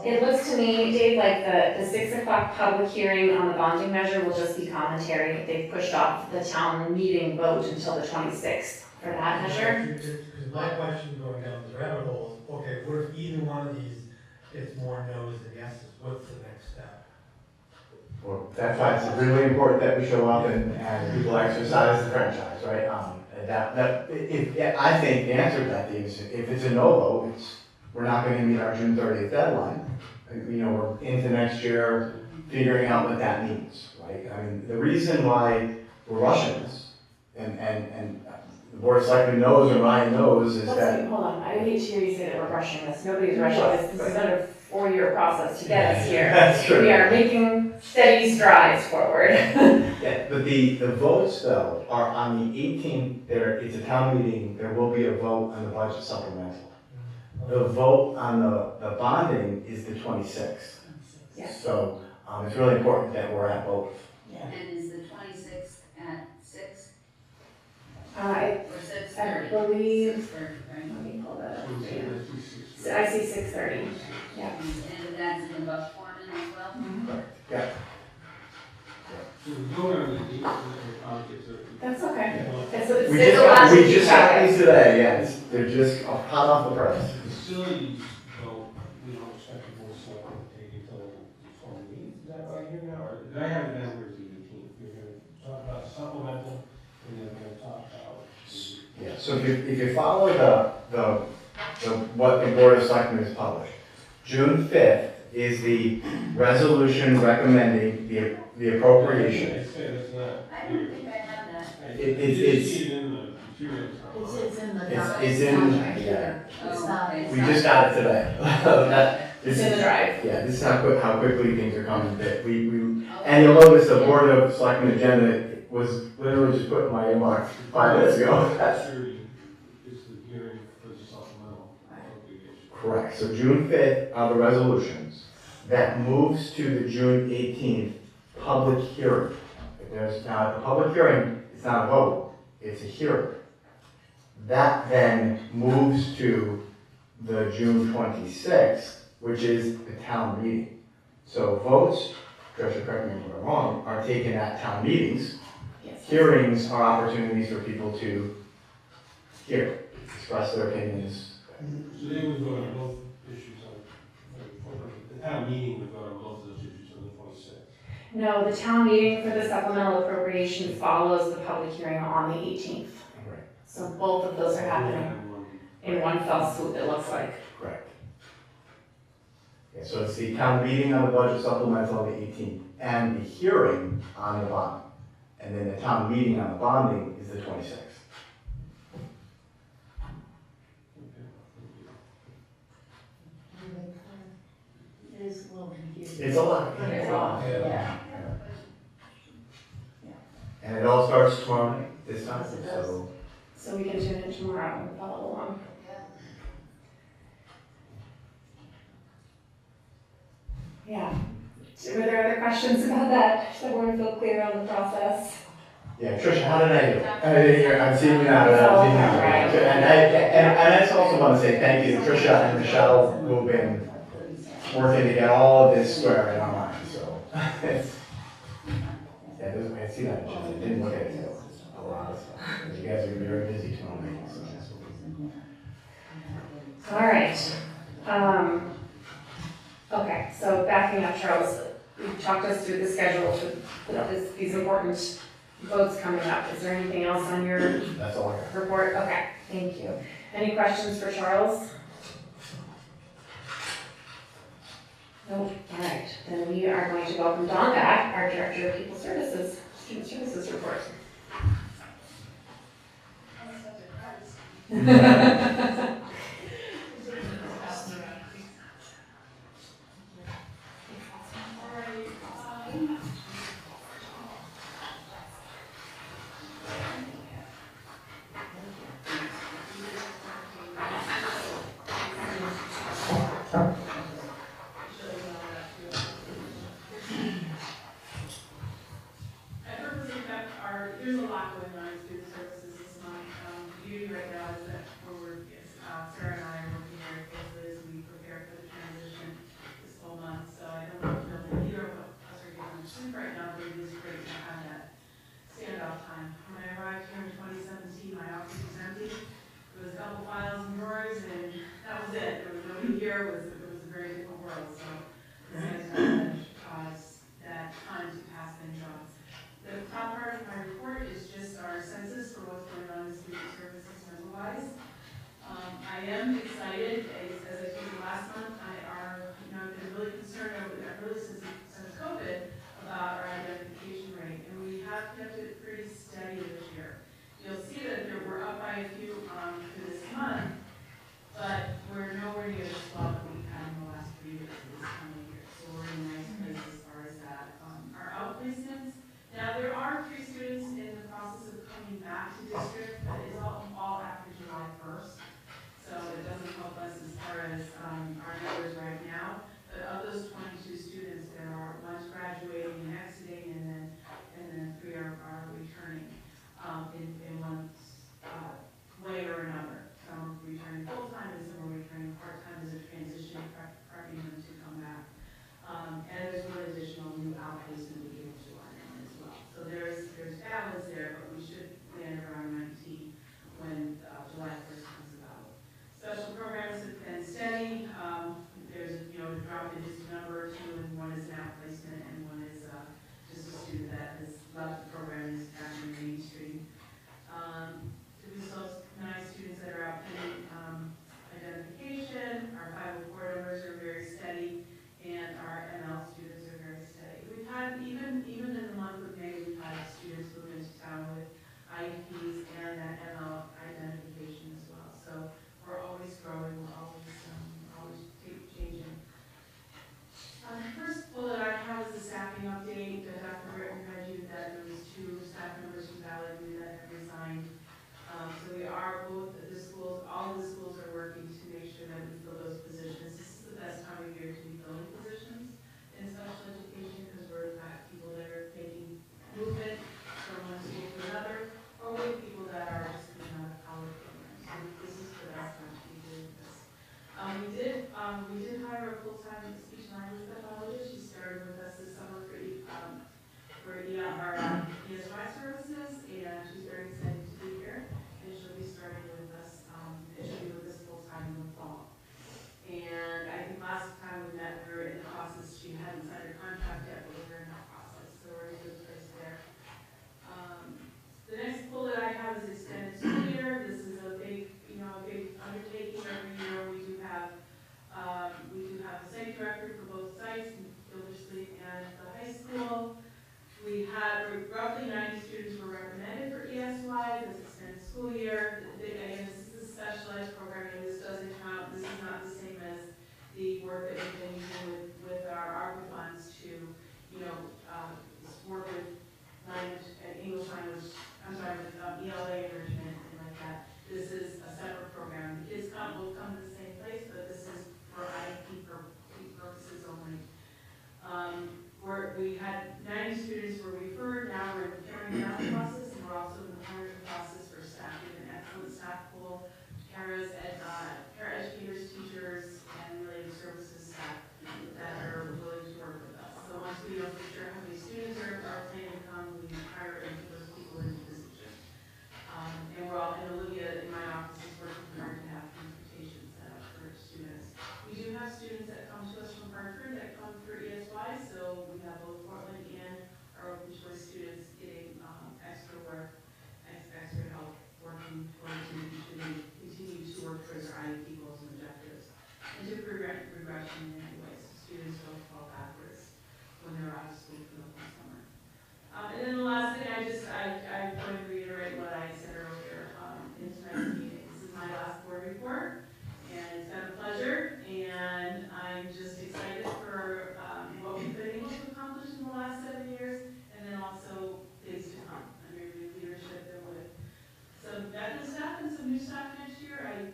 It looks to me me, Dave, like the 6 o'clock public hearing on the bonding measure will just be commentary. They've pushed off the town meeting vote until the 26th for that measure.
Because my question going down this rabbit hole is, okay, what if either one of these gets more no's than yeses? What's the next step?
Well, that's why it's really important that we show up and people exercise the franchise, right? I think the answer to that is, if it's a no vote, we're not gonna meet our June 30th deadline. We're into next year figuring out what that means, right? I mean, the reason why we're rushing this, and the board of selectmen knows and Ryan knows, is that.
Hold on, I hate to hear you say that we're rushing this. Nobody's rushing this. This has been a 4-year process to get us here.
That's true.
We are making steady strides forward.
Yeah, but the votes though are on the 18th, it's a town meeting, there will be a vote on the budget supplemental. The vote on the bonding is the 26th.
Yeah.
So it's really important that we're at both.
Yeah.
And is the 26th at 6
I
or 6:30?
believe,
6:30, right?
let me pull that up.
What do you say,
Yeah.
let's do 6.
So I see 6:30. Yeah.
And that's in the Buck Foreman as well?
Yeah.
So we're going on the 8th, politics are.
That's okay. It's
We
the last
just got
packet.
these today, yes. They're just hot off the press.
Facilities, though, we don't expect the board of selectmen to take until the 28th, is that what I hear now? Or did I have it down where's the 18th? We're gonna talk about supplemental, and then we're gonna talk about.
Yeah, so if you follow what the board of selectmen has published, June 5th is the resolution recommending the appropriation.
I say that's not.
I don't think I have that.
It's
see it in the materials.
It's in the.
It's in, yeah,
It's
Oh,
not.
okay.
we just got it today.
It's in the drive.
Yeah, this is how quickly things are coming, that and you'll notice the board of selectmen agenda was literally just put in my inbox 5 minutes ago.
Security is the hearing for the supplemental appropriation.
Correct, so June 5th are the resolutions. That moves to the June 18th public hearing. Now, at the public hearing, it's not a vote, it's a hearing. That then moves to the June 26th, which is the town meeting. So votes, Tricia, correct me if I'm wrong, are taken at town meetings.
Yes.
Hearings are opportunities for people to hear, express their opinions.
So they would vote on both issues the town meeting would vote on both of those issues on the 26th.
No, the town meeting for the supplemental appropriation follows the public hearing on the 18th.
Right.
So both of those are happening in one fell swoop, it looks like.
Correct. Yeah, so it's the town meeting on the budget supplemental on the 18th, and the hearing on the bonding. And then the town meeting on the bonding is the 26th.
It is a little confusing.
It's a lot.
It's a lot.
Yeah.
And it all starts tomorrow night, this time,
Yes, it
so.
So we can tune in tomorrow and follow along. Yeah. Were there other questions about that? Does everyone feel clear on the process?
Yeah, Tricia, how did I do? I'm seeing you now, I'm seeing you now.
Right.
And I just also want to say thank you to Tricia and Michelle, who've been working to get all of this squared in our minds, so. Yeah, I see that, I didn't look at it, a lot of stuff. You guys are very busy tomorrow night, so.
All right. Okay, so backing up, Charles, you talked us through the schedule with these important votes coming up. Is there anything else on your
That's all I got.
report? Okay, thank you. Any questions for Charles? Nope. All right, then we are going to welcome Dawn back, our Director of People Services, Student Services report.
I purposely kept there's a lot going on in student services this month. The beauty right now is that Sarah and I are working very closely as we prepare for the transition this whole month. So super right now, but it is great to have that standoff time. When I arrived here in 2017, my office was empty. There was a couple files and drawers, and that was it. There was nobody here. It was a very different world. So it's nice to have that time to pass things on. The top part of my report is just our census for what's going on in student services mental-wise. I am excited, as I told you last month, I've been really concerned really since COVID about our identification rate, and we have kept it pretty steady this year. You'll see that we're up by a few for this month, but we're nowhere near the spot that we've had in the last 3 years of this time of year. So we're in a nice place as far as that. Our outplacements, now there are 3 students in the process of coming back to district, but it's all after July 1st. So it doesn't help us as far as our numbers right now. But of those 22 students, there are one's graduating and exiting, and then 3 are returning in one way or another. Some are returning full-time and some are returning part-time as a transition, prepping them to come back. And there's one additional new outplacement we gave to our own as well. So there's balance there, but we should land around 19 when July 1st comes about. Special programs have been steady. There's a drop in just a number or 2, and one is an outplacement, and one is just a student that has left the program and is back in mainstream. We still have 9 students that are out pending identification. Our 504 numbers are very steady, and our ML students are very steady. We've had, even in the month of May, we've had students move into town with IEPs and that ML identification as well. So we're always growing, we're always changing. The first bullet I have is the staffing update. Dr. Britton read you that there was 2 staff members from Valley that have resigned. So we are both at the schools, all of the schools are working to make sure that we fill those positions. This is the best time of year to be filling positions in special education because we've got people that are making movement from one school to another, or we have people that are just coming out of college programs. So this is the best time to be doing this. We did hire a full-time speech and language pathologist. She started with us this summer for our ESY services, and she's very excited to be here. And she'll be starting with us. She'll be with us full-time in the fall. And I think last time we met, we were in the process. She hadn't signed her contract yet, but we're in that process, so we're in a good place there. The next bullet I have is extended school year. This is a big undertaking every year. We do have the site director for both sites, Gildersleeve and the high school. We had roughly 90 students were recommended for ESY this extended school year. Again, this is a specialized program, and this doesn't count. This is not the same as the work that we've been using with our ARPA funds to, work with language and English language. I'm sorry, with ELA enrichment and like that. This is a separate program. The kids will come to the same place, but this is for IEP purposes only. We had 90 students were referred. Now we're in the carrying out process, and we're also in the hiring process for staff. We have an excellent staff pool, educators, teachers, and related services staff that are willing to work with us. So once we know for sure how many students are planning to come, we hire and put those people into position. And Olivia in my office is working hard to have transportation set up for students. We do have students that come to us from Hartford that come for ESY, so we have both Portland and our open choice students getting extra work, extra help working towards and continue to work towards our IEP goals and objectives. And to prevent regression in any way, so students don't fall backwards when they're out of school for the whole summer. And then the last thing, I'm going to reiterate what I said earlier in tonight's meeting. This is my last board report, and it's been a pleasure, and I'm just excited for what we've been able to accomplish in the last 7 years, and then also things to come under new leadership and with some veteran staff and some new staff next year. I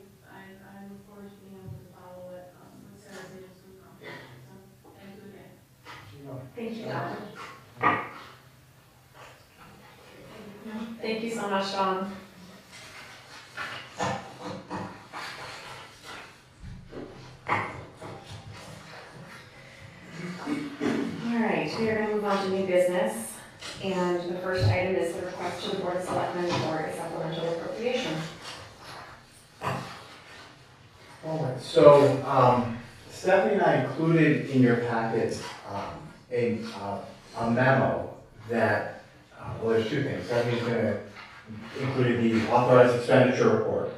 look forward to being able to follow what Sarah's able to accomplish. So thank you again.
Thank you, Dr. Thank you so much, Dawn. All right, we are going to move on to new business. And the first item is the request to the Board of Selectmen for a supplemental appropriation.
All right, so Stephanie and I included in your packet a memo that, well, there's two things. Stephanie's going to include the authorized expenditure report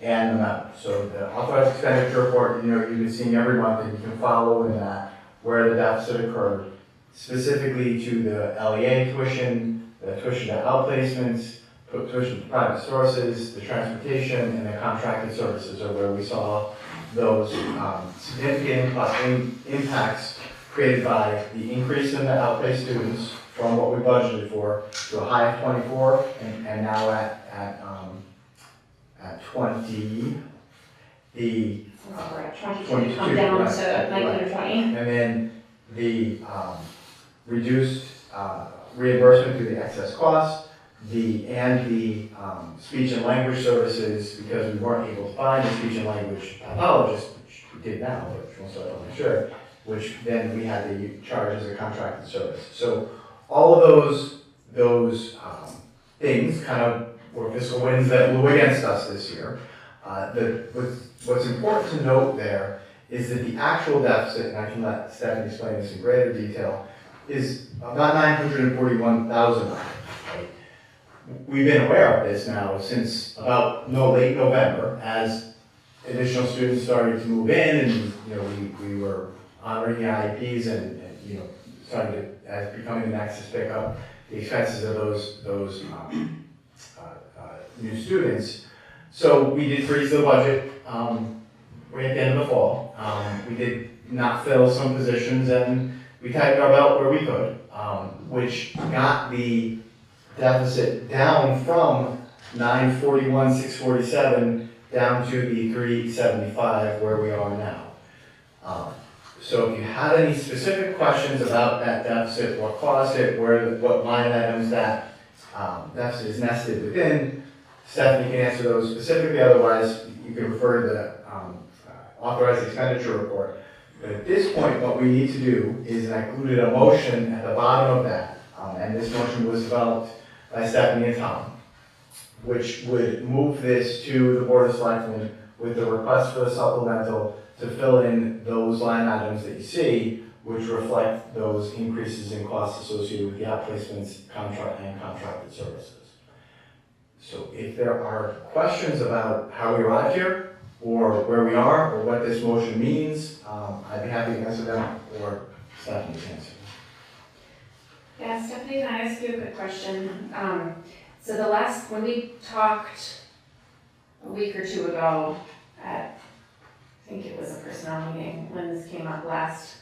and the memo. So the authorized expenditure report, you've been seeing every month, and you can follow in that where the deficit occurred, specifically to the LEA tuition, the tuition to outplacements, tuition to private sources, the transportation, and the contracted services are where we saw those significant impacts created by the increase in the outplaced students from what we budgeted for to a high of 24 and now at 20,
We're at 22,
22,
come down
right,
to 19 or 20.
and then the reduced reimbursement through the excess costs, and the speech and language services, because we weren't able to find a speech and language pathologist, which we did now, which most of them should, which then we had to charge as a contracted service. So all of those things kind of were fiscal wins that blew against us this year. What's important to note there is that the actual deficit, and I can let Stephanie explain this in greater detail, is about $941,000. Right? We've been aware of this now since about late November, as additional students started to move in, and we were honoring the IEPs and starting to, as becoming the nexus, pick up the expenses of those new students. So we did freeze the budget right at the end of the fall. We did not fill some positions, and we tightened our belt where we could, which got the deficit down from 941, 647 down to the 375 where we are now. So if you had any specific questions about that deficit, what caused it, what line items that deficit is nested within, Stephanie can answer those specifically. Otherwise, you can refer to the authorized expenditure report. But at this point, what we need to do is, I included a motion at the bottom of that, and this motion was developed by Stephanie and Tom, which would move this to the Board of Selectmen with the request for the supplemental to fill in those line items that you see, which reflect those increases in costs associated with the outplacements contract and contracted services. So if there are questions about how we arrived here, or where we are, or what this motion means, I'd be happy to answer them, or Stephanie can answer.
Yeah, Stephanie, can I ask you a quick question? So when we talked a week or two ago at, I think it was a personnel meeting when this came up last,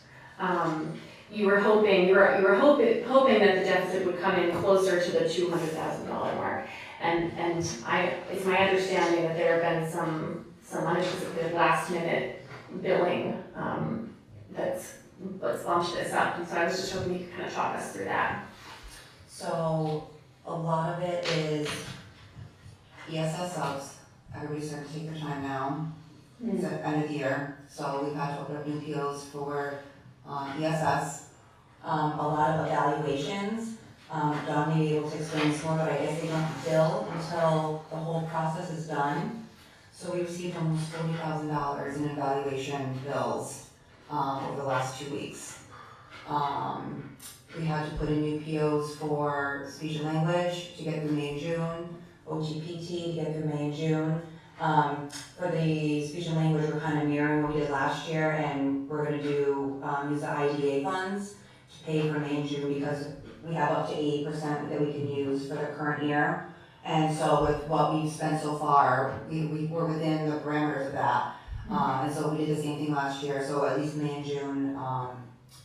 you were hoping that the deficit would come in closer to the $200,000 mark. And it's my understanding that there have been some unanticipated last minute billing that's bumped this up. And so I was just hoping you could kind of talk us through that.
So a lot of it is ESS subs. Everybody's starting to take their time now. It's at the end of the year, so we've had to open up new POs for ESS. A lot of evaluations. Don may be able to explain this more, but I guess they don't bill until the whole process is done. So we received almost $40,000 in evaluation bills over the last 2 weeks. We had to put in new POs for speech and language to get through May and June, OTPT to get through May and June. For the speech and language, we're kind of mirroring what we did last year, and we're going to use the IDA funds to pay for May and June because we have up to 80% that we can use for the current year. And so with what we've spent so far, we're within the parameters of that. And so we did the same thing last year, so at least May and June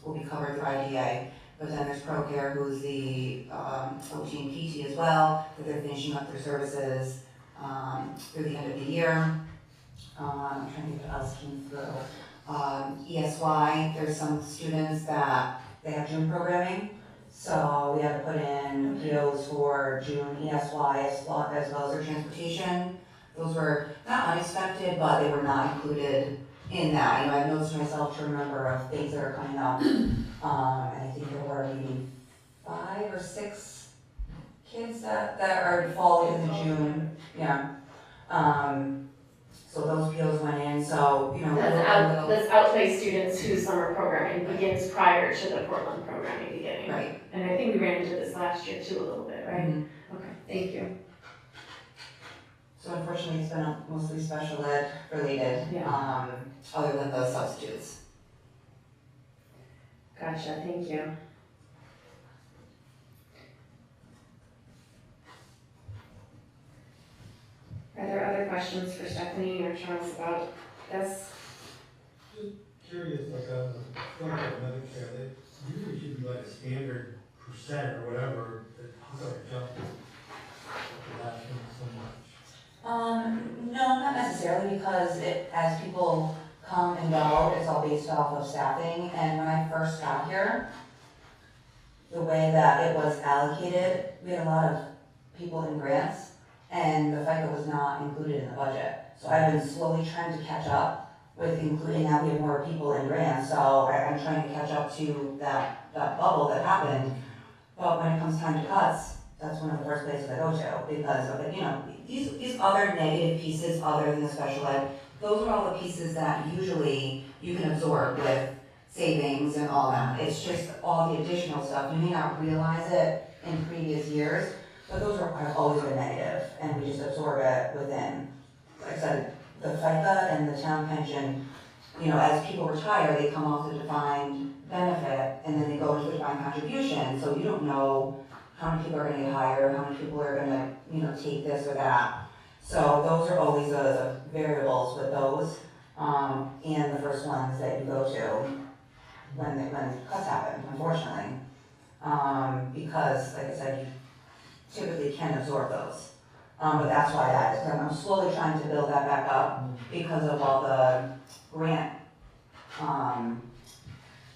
will be covered through IDA. But then there's ProCare, who's the OT and PT as well, that they're finishing up their services through the end of the year. I'm trying to think what else came through. ESY, there's some students that they have June programming, so we had to put in POs for June ESY as well as their transportation. Those were not unexpected, but they were not included in that. I've noticed myself to remember of things that are coming up, and I think there were maybe 5 or 6 kids that are fall within the June, yeah. So those POs went in, so, you know,
That's outplay students whose summer programming begins prior to the Portland programming beginning.
Right.
And I think we ran into this last year too a little bit, right?
Mhm.
Okay, thank you.
So unfortunately, it's been mostly special ed related,
Yeah.
other than the substitutes.
Gotcha, thank you. Are there other questions for Stephanie or Charles about this?
Curious, like another chair, they usually should be like a standard percent or whatever, that how come it jumped to that so much?
No, not necessarily, because as people come and go, it's all based off of staffing, and when I first got here, the way that it was allocated, we had a lot of people in grants, and the FICA was not included in the budget. So I've been slowly trying to catch up with including now we have more people in grants, so I'm trying to catch up to that bubble that happened. But when it comes time to cuts, that's one of the first places I go to, because of it, you know, these other negative pieces other than the special ed, those are all the pieces that usually you can absorb with savings and all that. It's just all the additional stuff. You may not realize it in previous years, but those have always been negative, and we just absorb it within. Like I said, the FICA and the town pension, you know, as people retire, they come off the defined benefit, and then they go into the defined contribution, so you don't know how many people are gonna get hired, how many people are gonna, you know, take this or that. So those are always the variables with those, and the first ones that you go to when cuts happen, unfortunately. Because, like I said, you typically can absorb those. But that's why that is, I'm slowly trying to build that back up because of all the grant,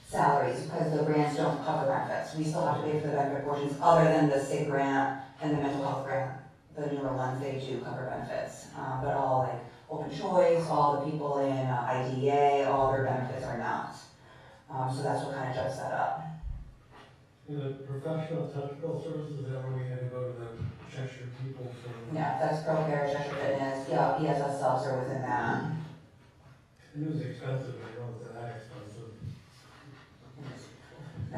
salaries, because the grants don't cover benefits. We still have to pay for the benefit portions other than the SIG grant and the mental health grant. The newer ones, they do cover benefits. But all like open choice, all the people in IDEA, all their benefits are not. So that's what kind of jumps that up.
And the professional technical services, is that where we had to go to the Cheshire people for?
Yeah, that's ProCare, Cheshire Fitness, yeah, ESS subs are within that.
And it was expensive, I know it's that expensive.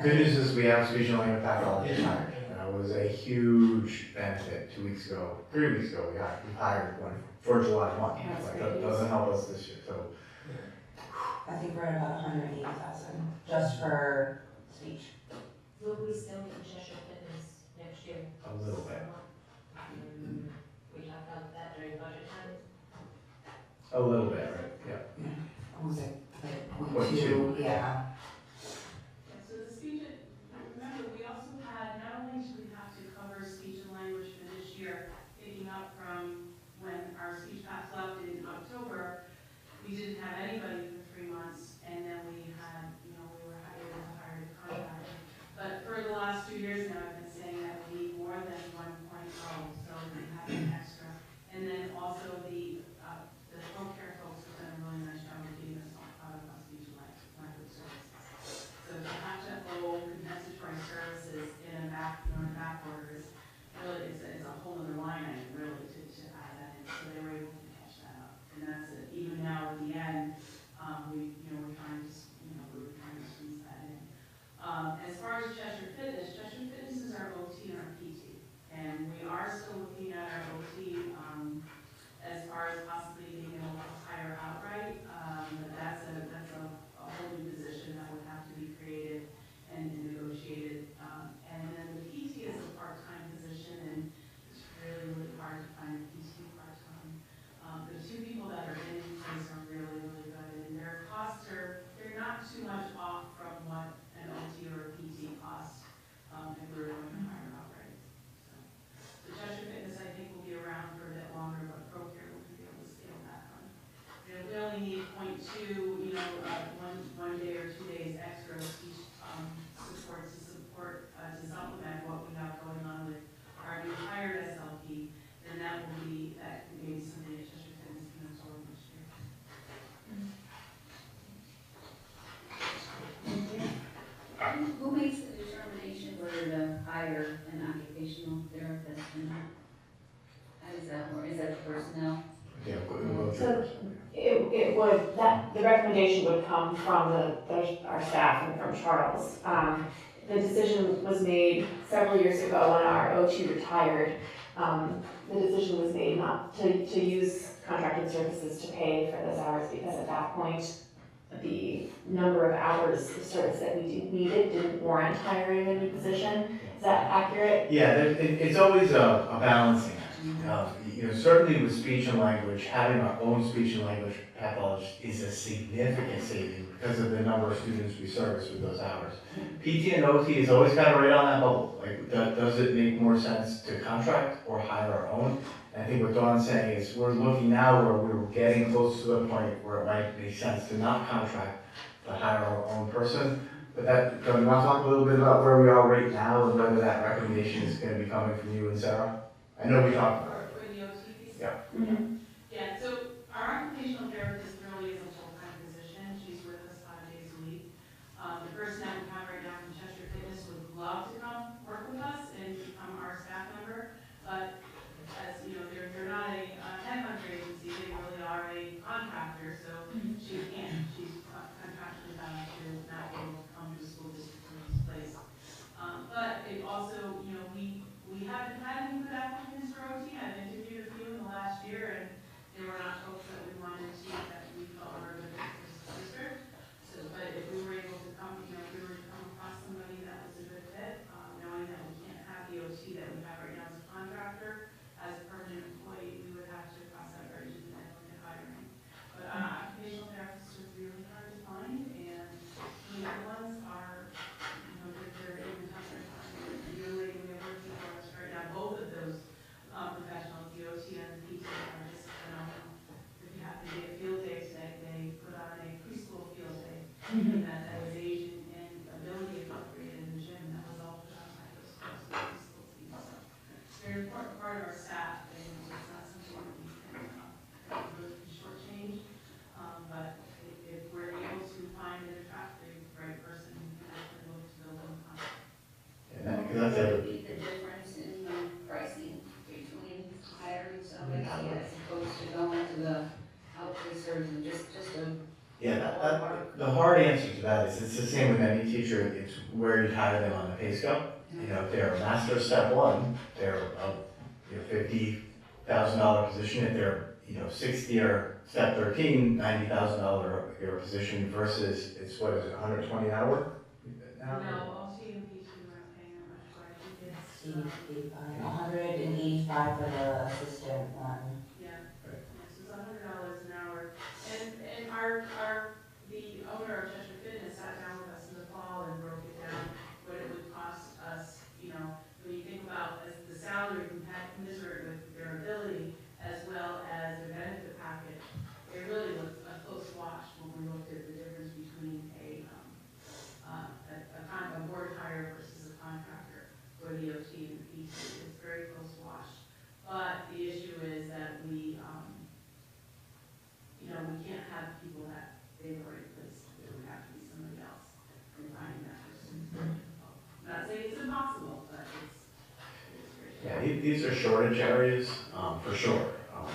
Good news is we have speech and language pathologists hired. That was a huge benefit 2 weeks ago, 3 weeks ago, we hired one for July 1.
Yeah, that's
Like,
great
that
news.
doesn't help us this year, so.
I think we're at about 180,000 just for speech.
Will we still need Cheshire Fitness next year?
A little bit.
We talked about that during budget time?
A little bit, right, yeah.
What was it, like
Point
0.2, yeah.
Yeah, so the speech, remember, we also had, not only did we have to cover speech and language for this year, picking up from when our speech path left in October, we didn't have anybody for 3 months, and then we had, you know, we were able to hire a contractor. But for the last 2 years now, I've been saying that we need more than 1.0, so we have an extra. And then also the ProCare folks have done a really nice job of getting us out of speech and language services. So to have to owe compensatory services in a back order is really, it's a whole other line item really to add that in. So they were able to catch that up. And that's it. Even now at the end, we're trying to squeeze that in. As far as Cheshire Fitness is our OT and our PT. And we are still looking at our OT, as far as possibly being able to hire outright. But that's a whole new position that would have to be created and negotiated. And then the PT is a part-time position, and it's really, really hard to find a PT part-time. The 2 people that are in place are really, really good, and their costs they're not too much off from what an OT or a PT costs. And
hire an occupational therapist or not? How does that work? Is that the personnel?
Yeah, we'll
So it would, the recommendation would come from our staff and from Charles. The decision was made several years ago when our OT retired. The decision was made not to use contracted services to pay for those hours because at that point, the number of hours of service that we needed didn't warrant hiring a new position. Is that accurate?
Yeah, it's always a balancing act. Certainly with speech and language, having our own speech and language pathologist is a significant saving because of the number of students we service with those hours. PT and OT is always kind of right on that bubble. Like, does it make more sense to contract or hire our own? And I think what Dawn's saying is we're looking now where we're getting close to the point where it might make sense to not contract, but hire our own person. But do you want to talk a little bit about where we are right now and whether that recommendation is going to be coming from you and Sarah? I know we talked about it.
For the OT piece?
Yeah.
Yeah, so our occupational therapist really is a full-time position. She's with us 5 days a week. The person that we have right now from Chester Fitness would love to come work with us and become our staff member. But as you know, they're not a headhunter agency, they really are a contractor, so she can't. She's contractually bound to not be able to come to a school district in this place. But it also, we haven't had any good applicants for OT. I've interviewed a few in the last year, and they were not folks that we wanted to see that we felt were a good fit for the district. So, but if we were able to come, if we were to come across somebody that was a good fit, knowing that we can't have the OT that we have right now as a contractor, as a permanent employee, we would have to cross that bridge and then look at hiring. But occupational therapists are really hard to find, and the other ones are, they're even tougher to find. The young lady we have working for us right now, both of those professionals, the OT and the PT, are just phenomenal. If you happen to get a field day today, they put on a preschool field day, and that was Asian and ability appropriate in the gym. That was all put on by those folks in the preschool team. So it's a very important part of our staff, and it's not something that we can really shortchange. But if we're able to find and attract the right person, we can actually look to build them up.
That's
What
it.
would be the difference in pricing between hiring somebody as opposed to going to the outplacers and just a
Yeah, the hard answer to that is it's the same with any teacher. It's where you hire them on the pay scale. If they're a master step 1, they're a $50,000 position. If they're 60 or step 13, $90,000 your position versus it's what is it, 120 an hour?
No, OT and PT weren't paying that much for it. I think it's,
185 for the assistant one.
yeah, so it's $100 an hour. And the owner of Chester Fitness sat down with us in the fall and broke it down, what it would cost us, when you think about as the salary commensurate with their ability as well as their benefit package. It really was a close wash when we looked at the difference between a board hire versus a contractor for the OT and the PT. It's very close wash. But the issue is that we can't have people that they've already placed. It would have to be somebody else and finding that person. Not saying it's impossible, but it's very
Yeah, these are shortage areas for sure.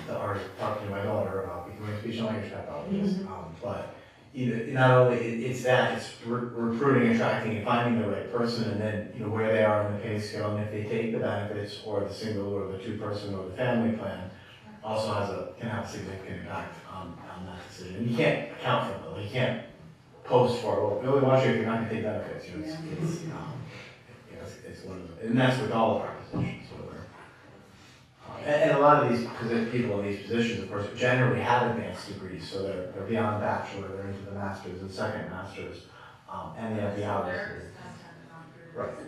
Are talking to my daughter about becoming a speech and language pathologist. But not only it's that, it's recruiting, attracting, and finding the right person, and then where they are in the pay scale, and if they take the benefits or the single or the 2-person or the family plan, also can have a significant impact on that decision. And you can't account for them. You can't post for well, we only want you if you're not going to take benefits. It's one of the, and that's with all of our positions. And a lot of these people in these positions, of course, generally have advanced degrees, so they're beyond bachelor, they're into the masters and second masters, and they have the hours. Right.
It's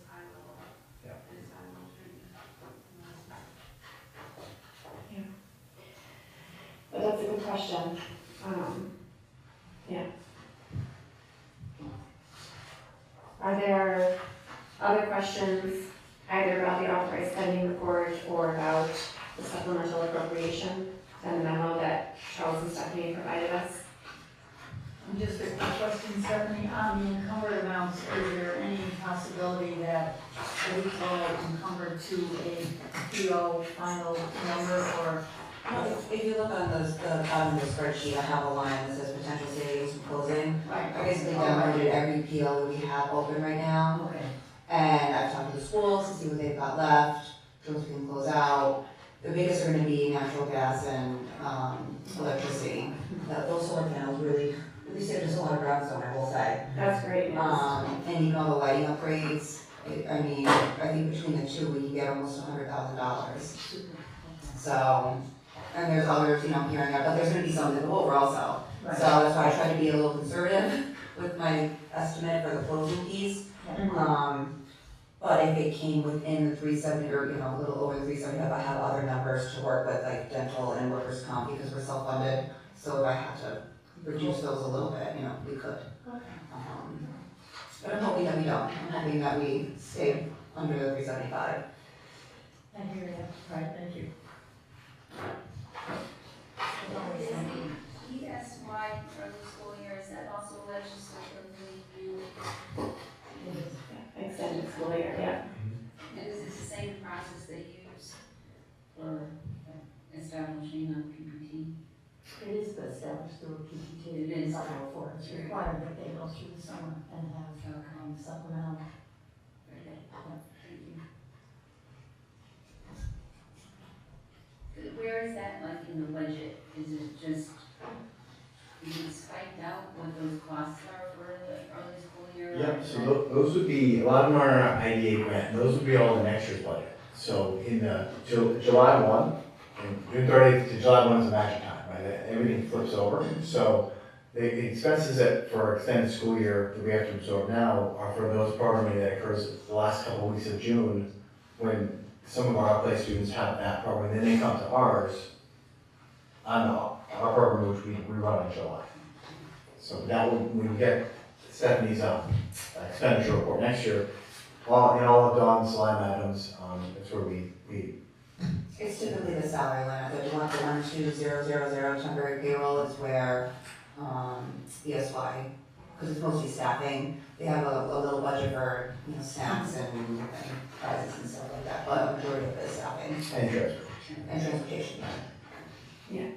high level.
Yeah.
It's high level training.
But that's a good question. Yeah. Are there other questions either about the authorized spending report or about the supplemental appropriation and the memo that Charles and Stephanie provided us?
Just a quick question, Stephanie, on the encumbered amounts, is there any possibility that we will encumbered to a PO final number, or?
If you look on the bottom of the spreadsheet, I have a line that says potential savings from closing.
Right.
I basically downloaded every PO that we have open right now,
Okay,
and I've talked to the schools to see what they've got left, those we can close out. The biggest are gonna be natural gas and, electricity. Those solar panels really saved us a lot of brownstone, I will say.
That's great news.
And even all the lighting upgrades, I mean, I think between the two, we can get almost $100,000. So, and there's others, here and there, but there's gonna be some that go over also.
right.
So that's why I try to be a little conservative with my estimate for the closing piece. But if it came within the 370 or, a little over the 375, I have other numbers to work with, like dental and workers' comp, because we're self-funded. So if I had to reduce those a little bit, we could. But I'm hoping that we don't. I'm hoping that we stay under the 375.
I hear you, right, thank you.
Is the ESY for the school year, is that also legislatively reviewed?
Extended school year, yeah.
And is it the same process they use for establishing a PPT?
It is established through a PPT.
It is.
For it's required that they go through the summer and have supplemental.
Very good. Thank you. Where is that like in the budget? Is it just, is it spiked out what those costs are for the early school year?
Yep, so those would be, a lot of them are IDA grant, and those would be all in next year's budget. So in the July 1, and June 30th to July 1 is a magic time, right? Everything flips over. So the expenses for extended school year that we have to absorb now are for those programming that occurs the last couple of weeks of June, when some of our outplay students have that program, and then they come to ours on our program, which we run in July. So that will, when we get Stephanie's expenditure report next year, all of Dawn's line items, that's where we
It's typically the salary line. If you want the 12000 temporary payroll, is where ESY, because it's mostly staffing, they have a little budget for snacks and prizes and stuff like that, but a majority of it is staffing
and transportation.
and transportation.
Yeah.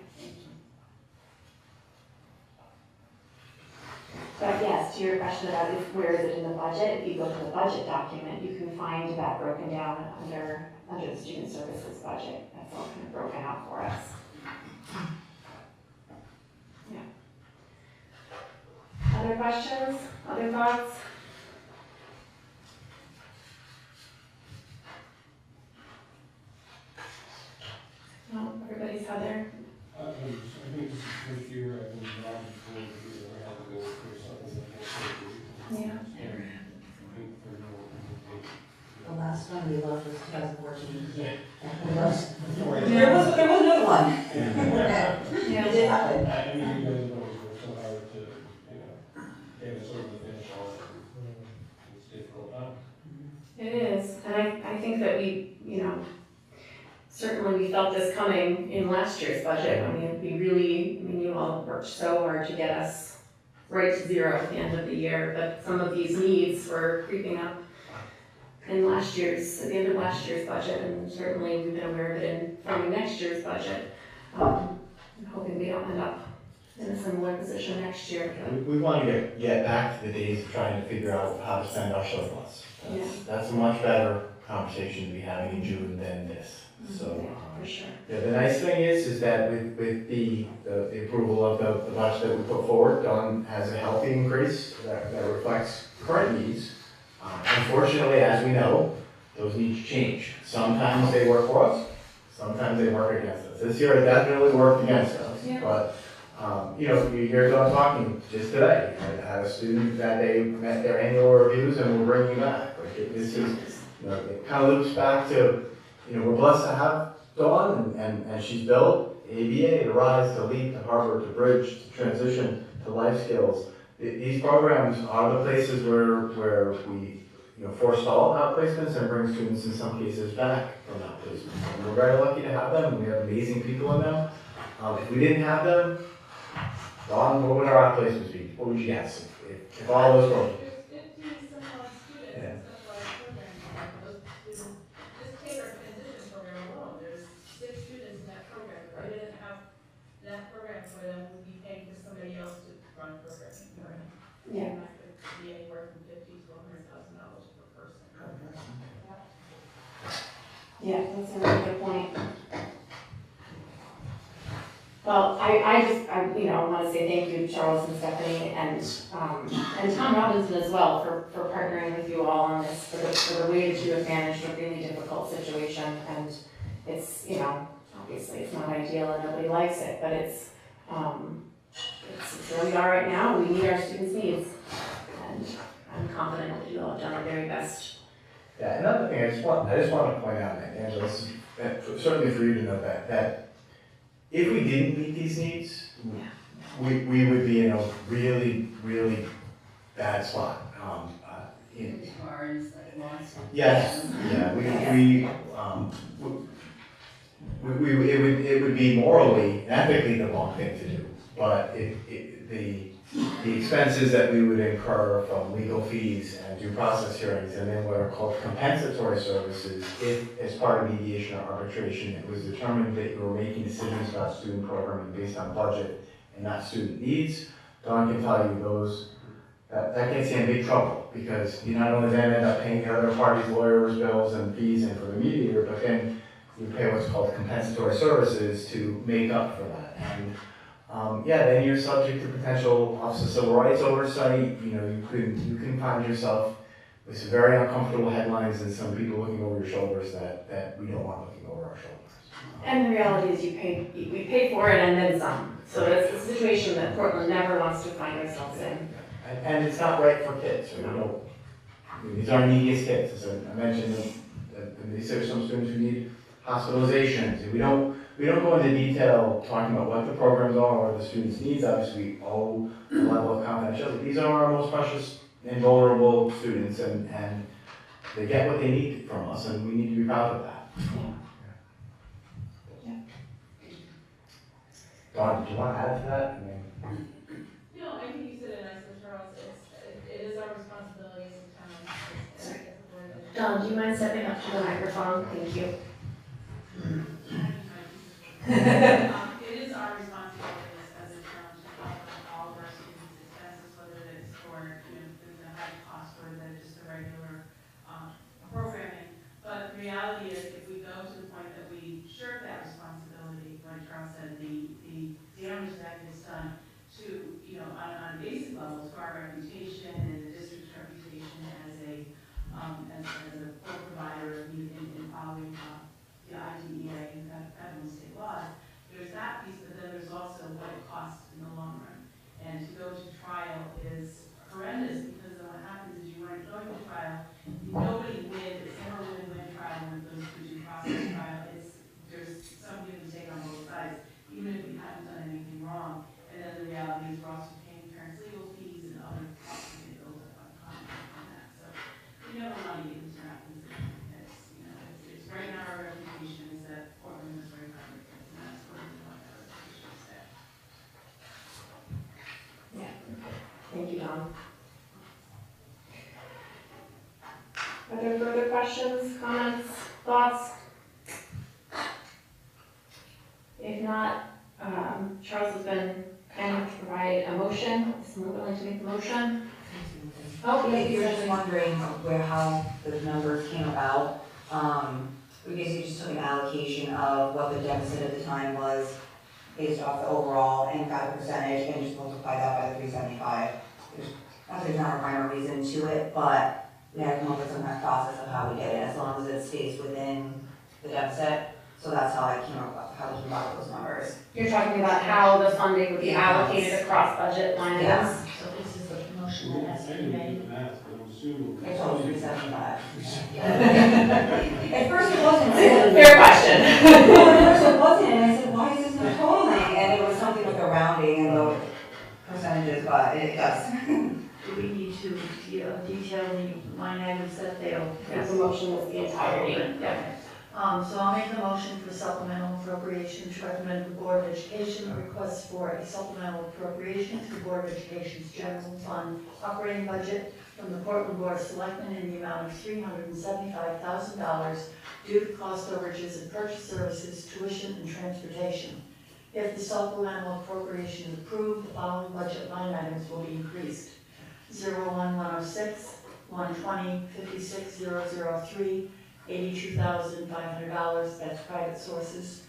But yes, to your question about where is it in the budget, if you go to the budget document, you can find that broken down under the student services budget. That's all kind of broken out for us. Yeah. Other questions? Other thoughts? No, everybody's had their.
I think this is the first year I've been involved in school, I had to go through supplemental surgery.
Yeah.
And I think for no implementation.
The last one we loved was 2014.
Yeah.
There was another one.
Yeah.
It did happen.
I mean, you guys always work so hard to, get us over the finish line. It's difficult, huh?
It is, and I think that we, certainly we felt this coming in last year's budget. I mean, you all worked so hard to get us right to zero at the end of the year, but some of these needs were creeping up at the end of last year's budget, and certainly we've been aware of it in forming next year's budget. I'm hoping we don't end up in a similar position next year.
We want to get back to the days of trying to figure out how to spend our surplus. That's a much better conversation to be having in June than this. So,
Yeah, for sure.
yeah, the nice thing is that with the approval of the budget that we put forward, Dawn has a healthy increase that reflects current needs. Unfortunately, as we know, those needs change. Sometimes they work for us, sometimes they work against us. This year it definitely worked against us,
Yeah.
but you hear Dawn talking just today. I had a student that they met their annual reviews and we're bringing back. This is, it kind of loops back to, we're blessed to have Dawn and she's built ABA to Rise, to Leap, to Harbor, to Bridge, to Transition, to Life Skills. These programs are the places where we forestall outplacements and bring students in some cases back from outplacements. And we're very lucky to have them, and we have amazing people in them. If we didn't have them, Dawn, what would our outplacements be? What would you guess if all those programs?
There's 50 some odd students
Yeah.
in supplemental programs, and those students, just take our transition program alone, there's 6 students in that program. If we didn't have that program for them, we'd be paying for somebody else to run programming for them.
Yeah.
And that could be anywhere from $50,000 to $100,000 per person.
Yeah, that's a really good point. Well, I want to say thank you, Charles and Stephanie, and Tom Robinson as well for partnering with you all on this, for the way that you have managed a really difficult situation. And it's, obviously it's not ideal and nobody likes it, but it's where we are right now. We need our students' needs. And I'm confident that you all have done the very best.
Yeah, another thing I just want to point out, Angela, this is certainly for you to know that if we didn't meet these needs, we would be in a really, really bad spot.
As far as like lawsuits.
Yes, yeah, it would be morally, ethically the wrong thing to do, but the expenses that we would incur from legal fees and due process hearings, and then what are called compensatory services, if as part of mediation or arbitration, it was determined that you were making decisions about student programming based on budget and not student needs, Dawn can tell you that gets you in big trouble, because you not only then end up paying the other party's lawyers' bills and fees and for the mediator, but then you pay what's called compensatory services to make up for that. And then you're subject to potential Office of Civil Rights oversight. You can find yourself with some very uncomfortable headlines and some people looking over your shoulders that we don't want looking over our shoulders.
And the reality is we paid for it and then some. So it's a situation that Portland never wants to find ourselves in.
And it's not right for kids. These are neediest kids. As I mentioned, these are some students who need hospitalizations. We don't go into detail talking about what the programs are or what the students' needs. Obviously, we owe a level of confidentiality. These are our most precious and vulnerable students, and they get what they need from us, and we need to be proud of that.
Yeah.
Dawn, did you want to add to that?
No, I think you said it nicely, Charles. It is our responsibility as a town, as a board.
Dawn, do you mind stepping up to the microphone? Thank you.
It is our responsibility as a town to help all of our students' expenses, whether it's for, the high cost or just the regular, programming. But the reality is, if we go to the point that we shirk that responsibility, like Charles said, the damage that gets done to, on a basic level, to our reputation and the district's reputation as a full provider in following, the IDEA and federal and state laws, there's that piece, but then there's also what it costs in the long run. And to go to trial is horrendous, because then what happens is you aren't going to trial, nobody wins, it's never a win-win trial when it goes to due process trial. There's some give and take on both sides, even if we haven't done anything wrong. And then the reality is we're also paying parents' legal fees and other costs that get built up on that. So we never want to get into that position. It's right now our reputation is that Portland is very friendly, and that's what we want our reputation to say.
Yeah. Thank you, Dawn. Are there further questions, comments, thoughts? If not, Charles has been kind enough to provide a motion. Is someone willing to make the motion? Oh,
If you're
yes,
just wondering how the numbers came about, we basically just took an allocation of what the deficit at the time was based off the overall and got a percentage and just multiplied that by the 375. There's not a rhyme or reason to it, but we had to come up with some kind of process of how we did it, as long as it stays within the deficit. So that's how we came about with those numbers.
You're talking about how the funding would be allocated across budget line items?
Yes.
So this is the motion that has to be made.
It's all 375. At first it wasn't.
Fair question.
No, at first it wasn't, and I said, why is this not totaling? And it was something with the rounding and the percentages, but it does.
Do we need to detail the line items that they'll?
The motion was the entirety. Yeah.
So I'll make the motion for supplemental appropriation to recommend the Board of Education request for a supplemental appropriation to the Board of Education's general fund operating budget from the Portland Board of Selectmen in the amount of $375,000 due to cost overages in purchase services, tuition, and transportation. If the supplemental appropriation is approved, the following budget line items will be increased. 01106, 120, 56003, $82,500, that's private sources.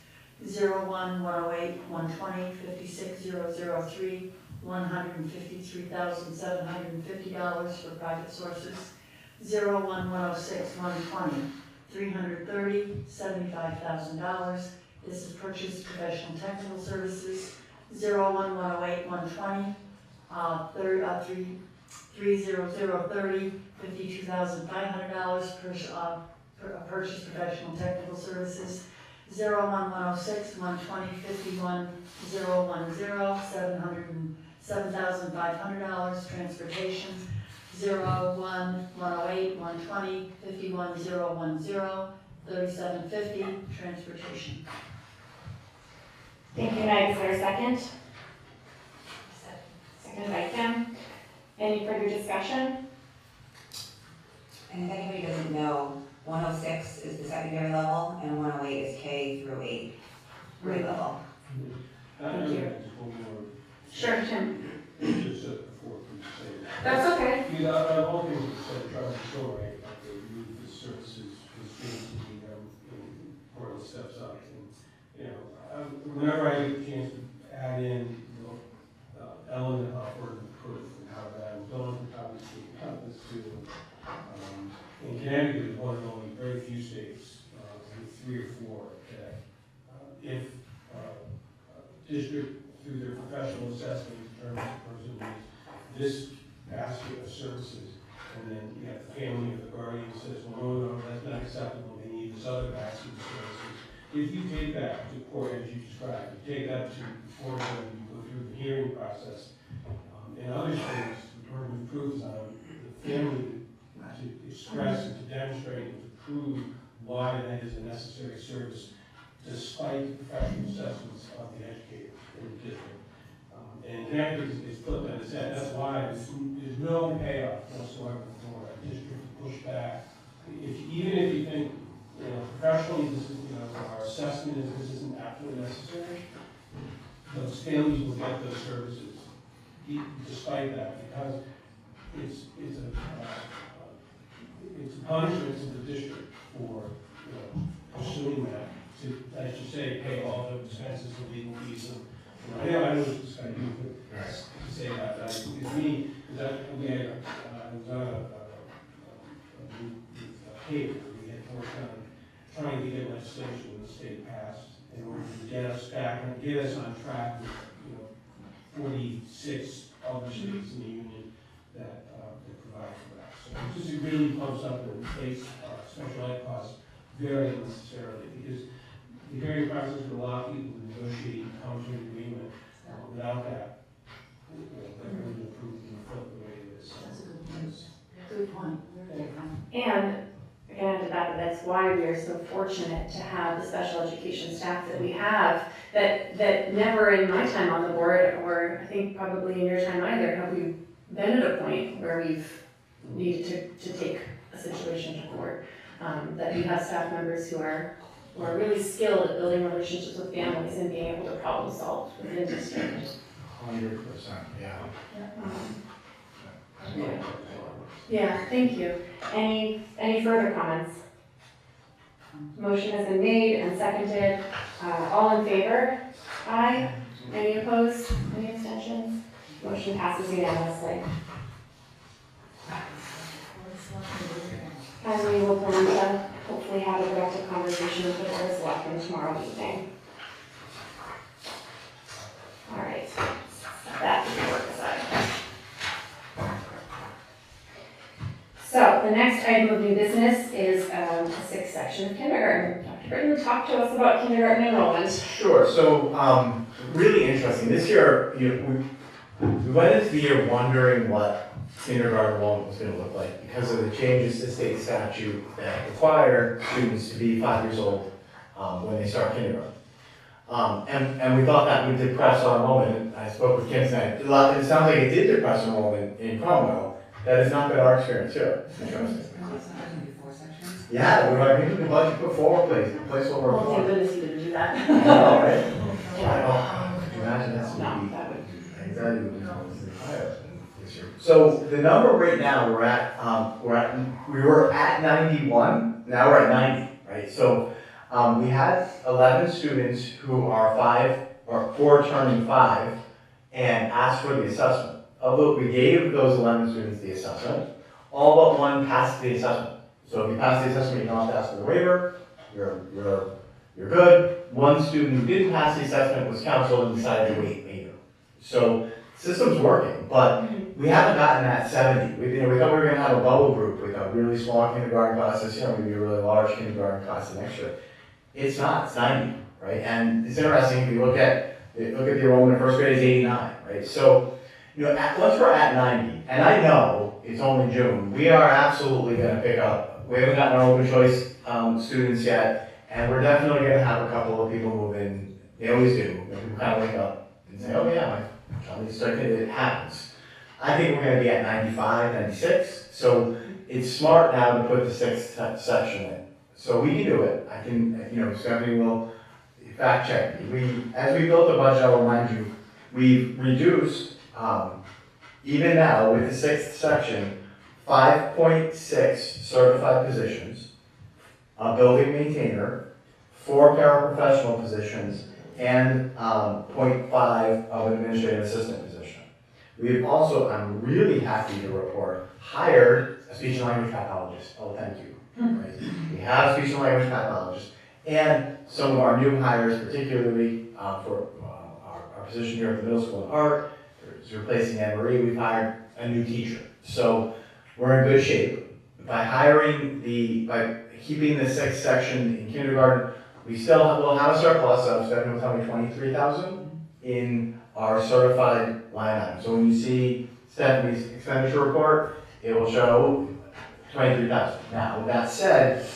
01108, 120, 56003, $153,750 for private sources. 01106, 120, 330, $75,000. This is purchase professional technical services. 01108, 120, 30030, $52,500 purchase professional technical services. 01106, 120, 51010, $707,500 transportation. 01108, 120, 51010, $3750 transportation.
Thank you, Meg. Is there a second? Second by Kim. Any further discussion?
And if anybody doesn't know, 106 is the secondary level, and 108 is K through 8 grade level.
Thank you.
Just one more.
Sure, Tim.
Just said before, you say that.
That's okay.
All things that said, trying to show, right, like the youth, the services, the students, important steps up. And, whenever I get a chance to add in, element of upward proof and how that, I'm going to probably speak about this too. In Connecticut is one of the only very few states, with 3 or 4, that if district, through their professional assessment, determines the person needs this basket of services, and then you have the family or the guardian says, well, no, that's not acceptable, they need this other basket of services. If you take that to court, as you described, you take that to the court, and you go through the hearing process, in other states, the burden of proof is on the family to express and to demonstrate and to prove why that is a necessary service, despite the professional assessments of the educator in the district. And Connecticut is flipped on its head. That's why there's no payoff whatsoever for a district to push back. Even if you think, professionally, this is, our assessment is this isn't absolutely necessary, those families will get those services despite that, because it's a punishment to the district for pursuing that, to, as you say, pay all the expenses and legal fees. And, I know it's just kind of you to say that, but it's me, because we had, I was on with Kate, we had worked on trying to get legislation in the state passed in order to get us back and get us on track with 46 other states in the union that provide for that. So it just really pumps up the state's special ed costs very unnecessarily, because the hearing process would allow people to negotiate and come to an agreement. Without that, that wouldn't improve the way it is.
That's a good point. Good point. Very good point.
And again, to that, that's why we are so fortunate to have the special education staff that we have, that never in my time on the board, or I think probably in your time either, have we been at a point where we've needed to take a situation to court. That we have staff members who are really skilled at building relationships with families and being able to problem solve within district.
100%, yeah.
Yeah, thank you. Any further comments? Motion has been made and seconded. All in favor? Aye. Any opposed? Any abstentions? Motion passes unanimously. And we will plan to hopefully have a productive conversation with the Board of Selectmen tomorrow evening. All right, that can be worked aside. So the next item of new business is a 6th section of kindergarten. Dr. Britton, talk to us about kindergarten enrollment.
Sure. So really interesting. This year, we went into the year wondering what kindergarten enrollment was gonna look like because of the changes to state statute that require students to be 5 years old when they start kindergarten. And we thought that would depress our enrollment. I spoke with Kim tonight. It sounds like it did depress enrollment in Cromwell. That has not been our experience here. Interesting. Yeah, I mean, we can budget for 4 placeholder
Oh,
4.
thank goodness you didn't do that.
I know, right? Could you imagine that's
No, that would.
anxiety would be higher this year. So the number right now, we were at 91, now we're at 90, right? So we had 11 students who are 4 turning 5 and asked for the assessment. Although we gave those 11 students the assessment, all but 1 passed the assessment. So if you pass the assessment, you don't have to ask for the waiver, you're good. 1 student who didn't pass the assessment was counseled and decided to wait a year. So the system's working, but we haven't gotten that 70. We thought we were going to have a bubble group with a really small kindergarten class this year, maybe a really large kindergarten class the next year. It's not, it's 90, right? And it's interesting, if you look at the enrollment in first grade is 89, right? So, once we're at 90, and I know it's only June, we are absolutely going to pick up. We haven't gotten our open choice students yet, and we're definitely going to have a couple of people move in. They always do. People kind of wake up and say, oh yeah, my child needs to start kindergarten. It happens. I think we're going to be at 95, 96. So it's smart now to put the 6th section in. So we can do it. I can, Stephanie will fact check me. As we built the budget, I'll remind you, we've reduced, even now with the 6th section, 5.6 certified positions, a building maintainer, 4 paraprofessional positions, and 0.5 of an administrative assistant position. We've also, I'm really happy to report, hired a speech and language pathologist. Oh, thank you. Right. We have a speech and language pathologist, and some of our new hires, particularly for our position here at the middle school in art, is replacing Anne Marie. We've hired a new teacher. So we're in good shape. By keeping the 6th section in kindergarten, we still will have a surplus of, Stephanie will tell me, 23,000 in our certified line item. So when you see Stephanie's expenditure report, it will show 23,000. Now, with that said,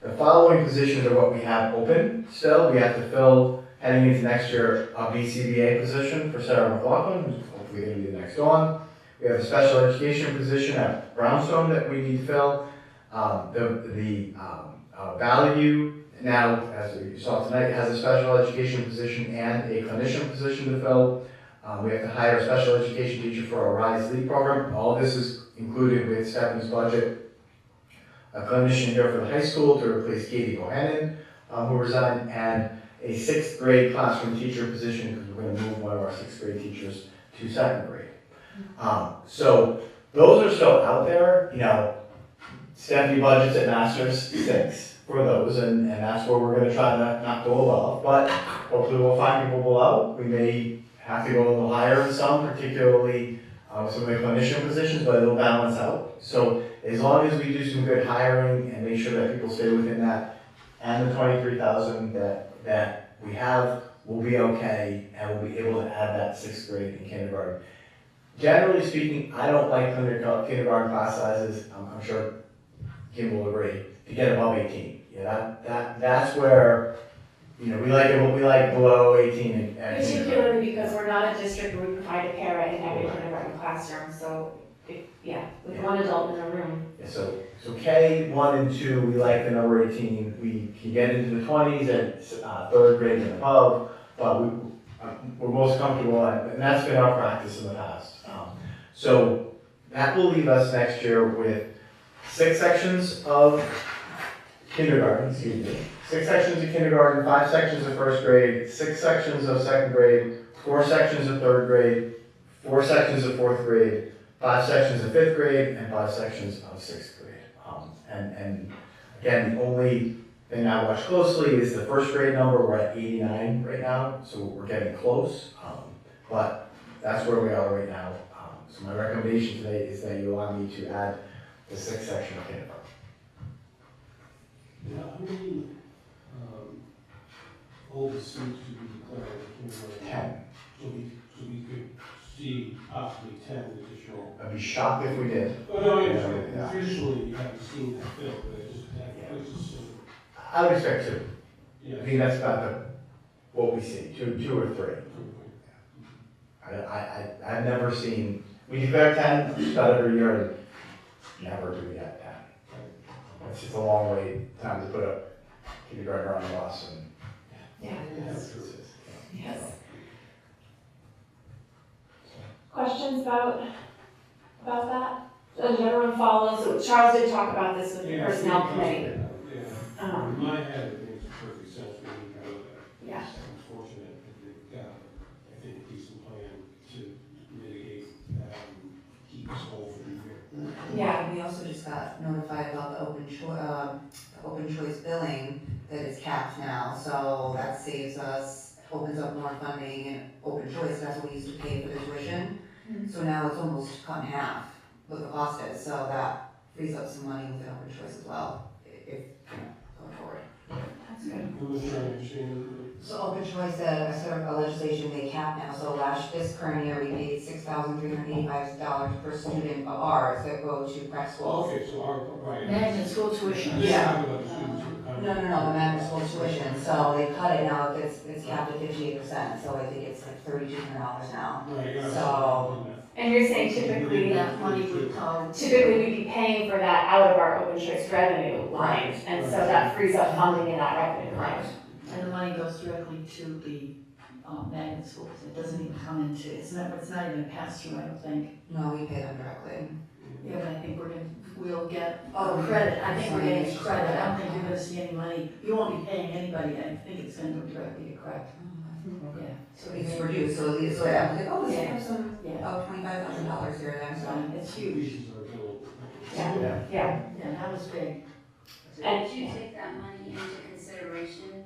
the following positions are what we have open still. We have to fill, heading into next year, a BCBA position for Sarah McLaughlin, who's hopefully going to be the next one. We have a special education position at Brownstone that we need to fill. Value now, as you saw tonight, has a special education position and a clinician position to fill. We have to hire a special education teacher for our RISE LEAD program. All this is included with Stephanie's budget. A clinician here for the high school to replace Katie Bohannon, who resigned, and a 6th grade classroom teacher position because we're going to move one of our 6th grade teachers to 2nd grade. So those are still out there. Stephanie budgets at Masters 6 for those, and that's where we're going to try to not go above, but hopefully we'll find people below. We may have to go a little higher in some, particularly some of the clinician positions, but it'll balance out. So as long as we do some good hiring and make sure that people stay within that, and the 23,000 that we have, we'll be okay, and we'll be able to add that 6th grade and kindergarten. Generally speaking, I don't like kindergarten class sizes. I'm sure Kim will agree, to get above 18. That's where, we like it, what we like below 18.
Particularly because we're not a district where we provide a para in every kindergarten classroom, so, with 1 adult in a room.
Yeah, so K, 1 and 2, we like the number 18. We can get into the 20s at 3rd grade and above, but we're most comfortable, and that's been our practice in the past. So that will leave us next year with 6 sections of kindergarten, 6 sections of kindergarten, 5 sections of 1st grade, 6 sections of 2nd grade, 4 sections of 3rd grade, 4 sections of 4th grade, 5 sections of 5th grade, and 5 sections of 6th grade. And again, the only thing I watch closely is the 1st grade number. We're at 89 right now, so we're getting close. But that's where we are right now. So my recommendation today is that you allow me to add the 6th section of kindergarten.
How many old seats should be declared in kindergarten?
10.
So we could see possibly 10 additional.
I'd be shocked if we did.
Oh, no, I
Yeah.
understand. Traditionally, you haven't seen that film, but I just assume,
I would expect two.
yeah.
I think that's about what we see, two or three. I've never seen, we declare 10 just about every year, and never do we get 10. It's just a long wait time to put a kindergartner on the bus and.
Yeah.
It's just,
Yes. Questions about that? Did everyone follow? So Charles did talk about this with the
Yeah,
personnel
yeah,
committee.
yeah. In my head, it makes perfect sense we need to know that.
Yeah.
It's unfortunate that they've got, I think, a decent plan to mitigate, keep us whole for the year.
Yeah.
We also just got notified about the open choice billing, that it's capped now, so that saves us, opens up more funding in open choice, that's what we used to pay for the tuition. So now it's almost cut in half what the cost is, so that frees up some money within open choice as well, if, going forward.
That's good.
Who was trying to understand?
So open choice, as sort of a legislation, they cap now, so this current year, we paid $6,385 per student of ours that go to prep
Oh,
schools.
okay, so our, right.
Magnet school tuition.
This is
Yeah.
talking about the students who are coming.
No, the magnet school tuition, so they cut it now, it's capped at 58%, so I think it's like $3,200 now.
Right, yeah.
So-
And you're saying typically we'd be paying for that out of our open choice revenue line, and so that frees up funding in that revenue line.
And the money goes directly to the magnet schools, it doesn't even come into, it's not even a pass-through, I don't think.
No, we pay them directly.
Yeah, but I think we'll get
Oh,
credit, I think we're getting
sorry.
credit, I don't think you're gonna see any money, you won't be paying anybody, I think it's gonna go directly to credit. Yeah.
So it's reduced, so it's like, I was like, oh, we have some,
Yeah,
$2,500 here then, so.
it's huge,
Tuitions are billable.
Yeah.
yeah, that was big.
And-
Did you take that money into consideration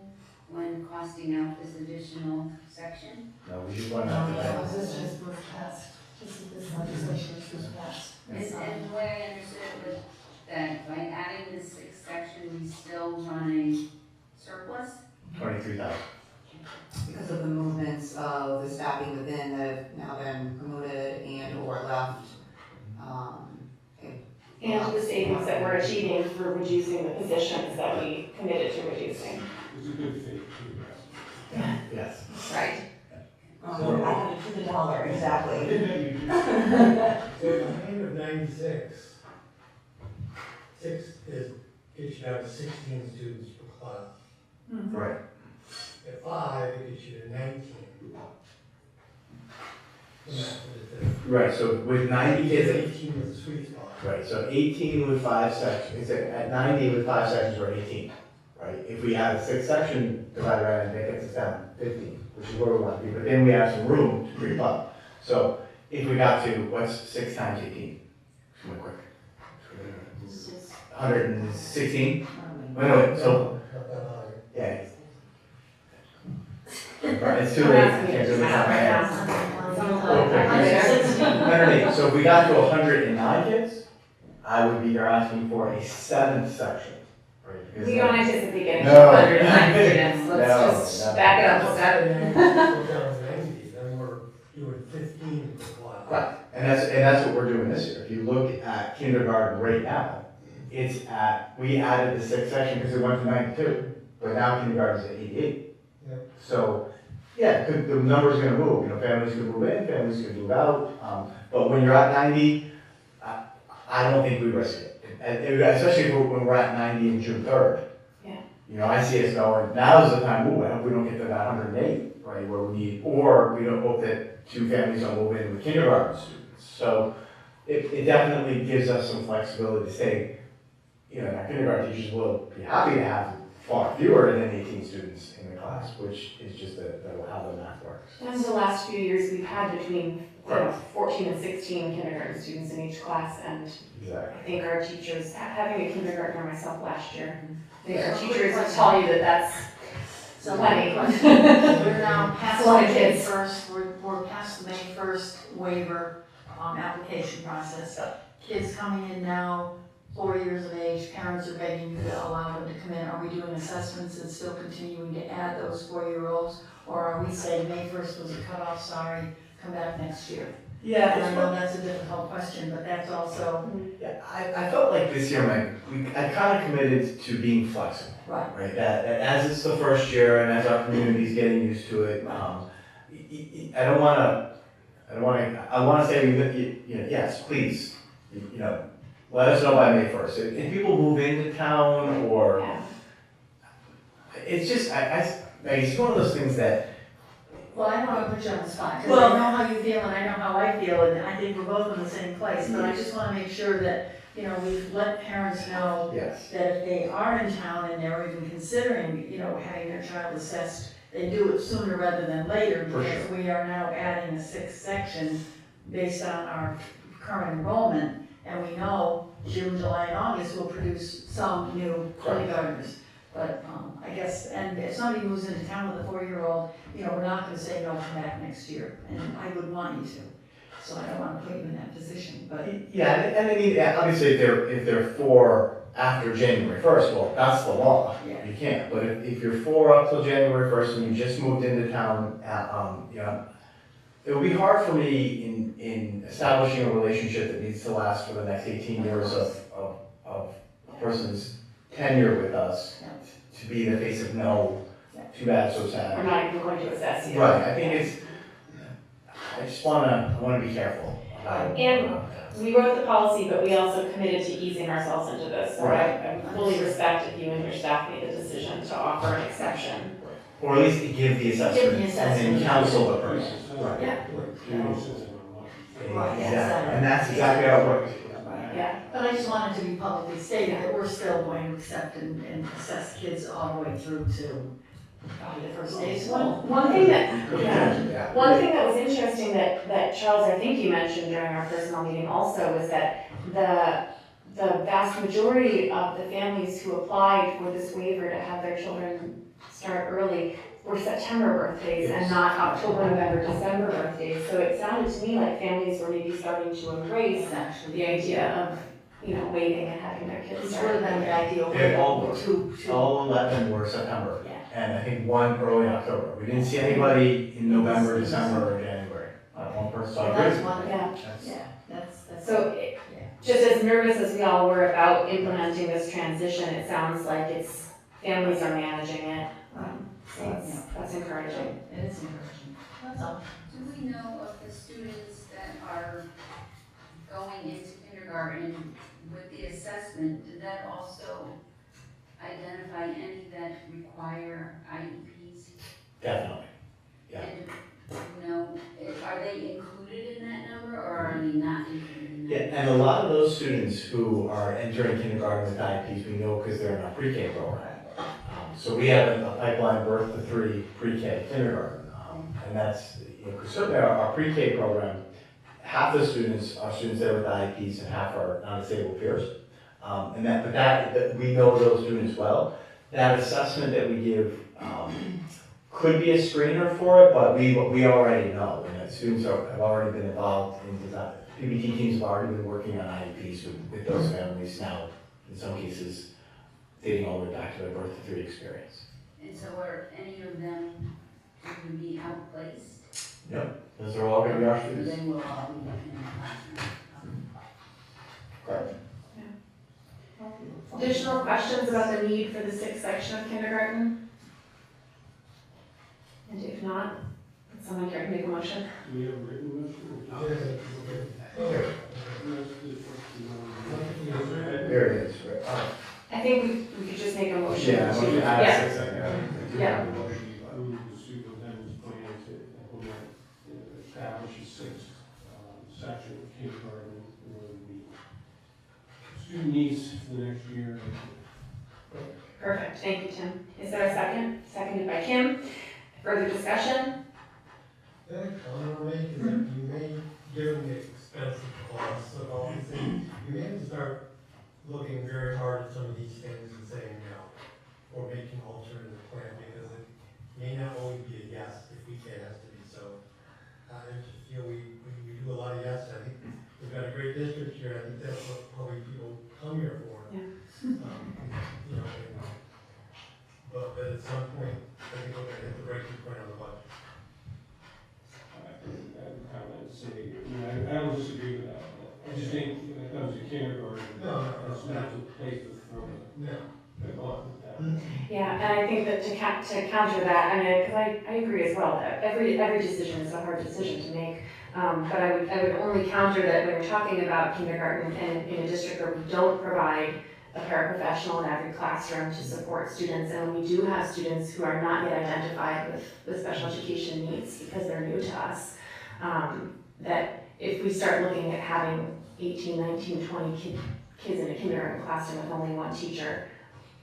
when costing out this additional section?
No, we just went out to that.
This just was passed, this legislation was passed.
And the way I understood it was that by adding this sixth section, we still run a surplus?
23,000.
Because of the movements of the staffing within that have now been promoted and or left,
And the savings that we're achieving through reducing the positions that we committed to reducing.
It's a good thing, too,
Yes.
Right.
I have it to the dollar, exactly.
So at the end of 96, gets you down to 16 students per class.
Right.
At 5, it gets you to 19. And that's what it is.
Right, so with 90 kids,
18 is the sweet spot.
right, so 18 with 5 sections, at 90 with 5 sections, we're 18, right? If we have a 6 section divided by 9, that gets us down to 15, which is where we want to be, but then we have some room to creep up. So if we got to, what's 6 times 18? Real quick. 116? Wait, so,
Not that high.
yeah. Right, it's too late. I can't do it. 108. So if we got to 109 kids, I would be there asking for a 7th section. Right? Because
We don't anticipate getting
No.
109 students,
No,
let's just
no.
back it up a step.
Go down to 90, then we're doing 15 per class.
Right, and that's what we're doing this year. If you look at kindergarten right now, it's at, we added the 6th section because it went to 92, but now kindergarten's at 88.
Yep.
So, yeah, the number's gonna move, families can move in, families can move out, but when you're at 90, I don't think we risk it. And especially when we're at 90 in June 3rd.
Yeah.
I see us going, now's the time, I hope we don't get to that 108, right, where we need, or we don't hope that 2 families don't move in with kindergarten students. So it definitely gives us some flexibility to say, our kindergarten teachers will be happy to have far fewer than 18 students in the class, which is just how the math works.
And the last few years, we've had between 14 and 16 kindergarten students in each class, and
Exactly.
I think our teachers, having a kindergartner myself last year, I think our teachers will tell you that that's
So
plenty.
we're now past
A lot of
May
kids.
1st, we're past the May 1st waiver application process. Kids coming in now, 4 years of age, parents are begging you to allow them to come in. Are we doing assessments and still continuing to add those 4-year-olds? Or are we saying May 1st was a cutoff, sorry, come back next year?
Yeah,
And I know that's a difficult question, but that's also,
Yeah, I felt like this year, I kind of committed to being flexible,
right,
right? That as it's the first year and as our community's getting used to it, I want to say, yes, please, let us know by May 1st. If people move into town or,
Yeah.
it's just, Maggie, it's one of those things that,
well, I don't want to put you on the spot, because
Well-
I know how you feel and I know how I feel, and I think we're both in the same place, but I just want to make sure that, we've let parents know
yes,
that if they are in town and they're even considering, having their child assessed, they do it sooner rather than later,
For
because we are now adding a sixth section based on our current enrollment, and we know June, July, and August will produce some new kindergartners. But I guess, and if somebody moves into town with a 4-year-old, we're not gonna say, no, come back next year, and I would want you to. So I don't wanna put you in that position, but
yeah, and I mean, obviously, if they're 4 after January 1st, well, that's the law.
Yeah.
You can't, but if you're 4 up till January 1st and you just moved into town, it would be hard for me in establishing a relationship that needs to last for the next 18 years of a person's tenure with us to be in the face of no, too bad, so
We're
sad.
not even going to assess you.
Right, I think I wanna be careful about.
And we wrote the policy, but we also committed to easing ourselves into this. So
Right.
I fully respect if you and your staff made the decision to offer an exception.
Or at least to give the assessment and
assessment.
then counsel the person. Right.
Yeah.
Right, yeah,
Exactly, and that's exactly how it works.
Yeah.
But I just wanted to be publicly stated that we're still going to accept and assess kids all the way through to probably the first day of school.
One thing that,
Yeah.
one thing that was interesting that Charles, I think you mentioned during our personnel meeting also, was that the vast majority of the families who applied for this waiver to have their children start early were September birthdays and not October, November, December birthdays. So it sounded to me like families were maybe starting to embrace
Actually,
the idea of, waiting and having their kids
Which
start.
would have been the ideal
They
way
all were.
to.
All 11 were September.
Yeah.
And I think 1 early October. We didn't see anybody in November, December, or January. Not one person. So
Well,
I agree.
that's one,
Yeah.
yeah, that's.
So just as nervous as we all were about implementing this transition, it sounds like families are managing it. So that's encouraging.
It is encouraging, that's all.
Do we know of the students that are going into kindergarten with the assessment, did that also identify any that require IEPs?
Definitely. Yeah.
And, are they included in that number, or are they not included in that?
Yeah, and a lot of those students who are entering kindergarten with IEPs, we know because they're in our pre-K program. So we have a pipeline birth to 3 pre-K kindergarten, and that's, because certainly our pre-K program, half the students are students there with IEPs and half are non-disabled peers. But we know those students well. That assessment that we give could be a screener for it, but we already know, and students have already been involved in design. PBT teams have already been working on IEPs with those families now, in some cases, dating all the way back to their birth to 3 experience.
And so are any of them going to be outplaced?
Yep, those are all going to be our
So
students.
they will all be in the classroom?
Correct.
Additional questions about the need for the 6th section of kindergarten? And if not, would someone care to make a motion?
Do we have a written motion?
There it is. Right.
I think we could just make a motion.
Yeah, I'm going to
Yeah.
add 6 in
Yeah.
Move the superintendent's plan to implement, establish a 6th section of kindergarten where the student needs for the next year.
Perfect, thank you, Tim. Is there a second? Seconded by Kim. Further discussion?
The other comment I'll make is that you may, given the expensive costs of all these things, you may have to start looking very hard at some of these things and saying no, or making alternative plans, because it may not always be a yes if we say it has to be so. I just feel we do a lot of yes. I think we've got a great district here. I think that's what probably people come here for.
Yeah.
But at some point, I think we're gonna hit the breaking point on the budget.
I would comment and say, just think when it comes to kindergarten,
No,
it's not the place to throw the gauntlet down.
Yeah, and I think that to counter that, I mean, because I agree as well, that every decision is a hard decision to make. But I would only counter that when we're talking about kindergarten and in a district where we don't provide a paraprofessional in every classroom to support students, and we do have students who are not yet identified with special education needs because they're new to us, that if we start looking at having 18, 19, 20 kids in a kindergarten classroom with only one teacher,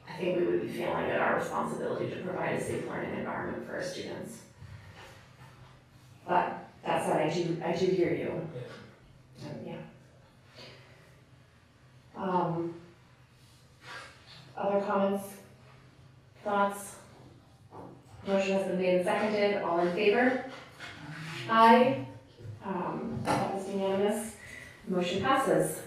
I think we would be failing at our responsibility to provide a safe learning environment for our students. But that said, I do hear you. Yeah. Other comments? Thoughts? Motion has been made and seconded. All in favor? Aye. That was unanimous. Motion passes.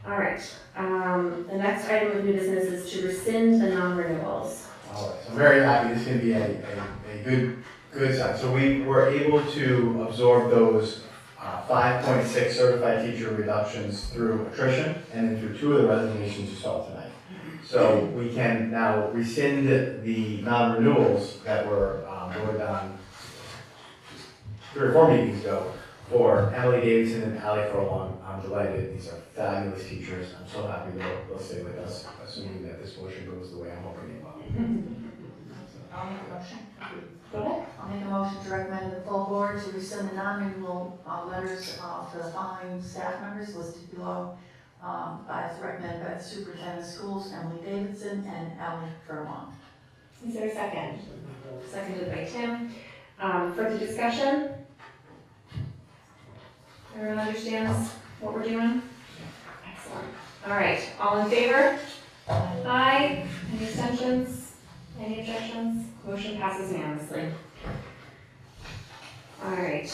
All right. The next item of new business is to rescind the non-renewals.
All right, so I'm very happy. This is going to be a good sign. So we were able to absorb those 5.6 certified teacher reductions through attrition and then through 2 of the resignations you saw tonight. So we can now rescind the non-renewals that were voted on 3 or 4 meetings ago for Emily Davidson and Allie Furlong. I'm delighted. These are fabulous teachers. I'm so happy they'll stay with us, assuming that this motion goes the way I'm hoping it will.
I'll make a motion.
Go ahead.
I'll make a motion to recommend to the full board to rescind the non-renewal letters for the following staff members listed below, as recommended by the superintendent of schools, Emily Davidson and Allie Furlong.
Is there a second? Seconded by Tim. Further discussion? Everyone understands what we're doing? Excellent. All right, all in favor? Aye. Any abstentions? Any objections? Motion passes unanimously. All right.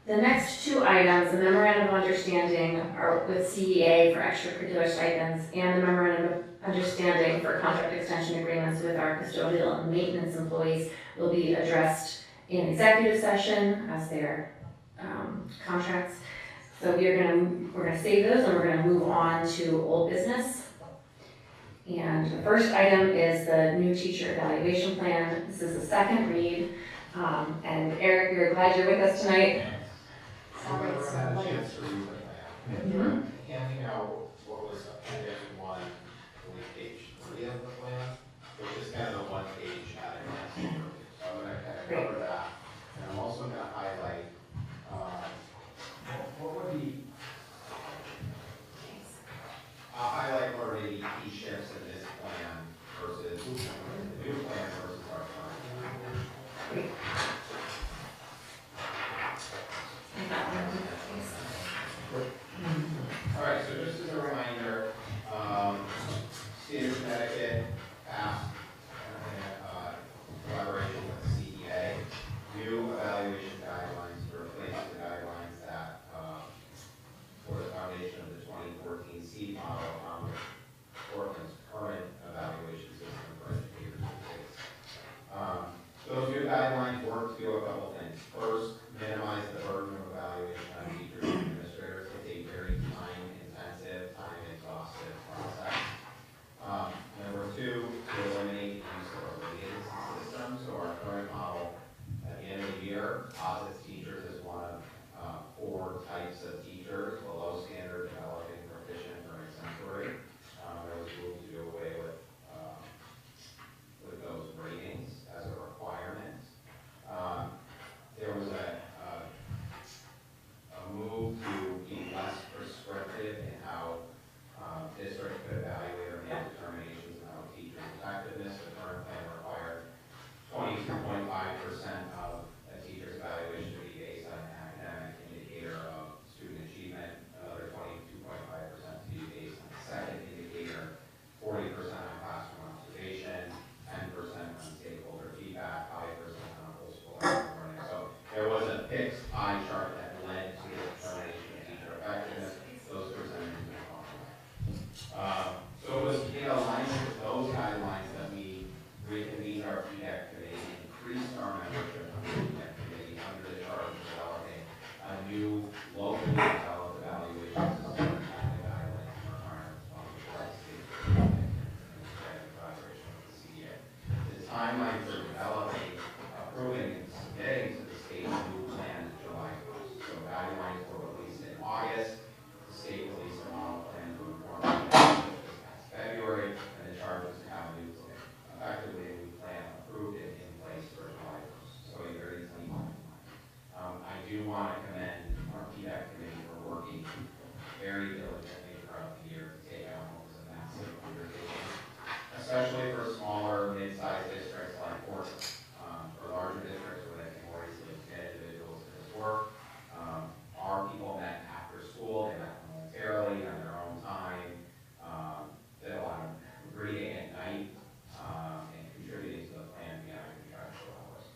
The next 2 items, the memorandum of understanding are with CEA for extracurricular stipends and the memorandum of understanding for contract extension agreements with our custodial and maintenance employees will be addressed in executive session as their contracts. So we're gonna save those and we're gonna move on to old business. And the first item is the new teacher evaluation plan. This is the second read. And Eric, we're glad you're with us tonight.
Everyone had a chance to read the plan. Handing out what was appendix 1, page 3 of the plan, which is kind of the 1-page added. So I'm going to kind of cover that. And I'm also going to highlight what would be, I'll highlight what are maybe key shifts in this plan versus the new plan versus our current. All right, so just as a reminder, state of Connecticut timeline for developing, approving, and submitting to the state a new plan is July 1st. So guidelines were released in August. The state released a model plan to inform the council this past February, and the charge is now new, effectively a new plan approved and in place for July 1st. So a very clean timeline. I do want to commend our PDAC committee for working very diligently throughout the year to take out what was a massive undertaking, especially for smaller, mid-sized districts like Portland. For larger districts where they can more easily commit individuals to this work, our people met after school, they met voluntarily on their own time, did a lot of reading at night, and contributing to the plan beyond contractual hours.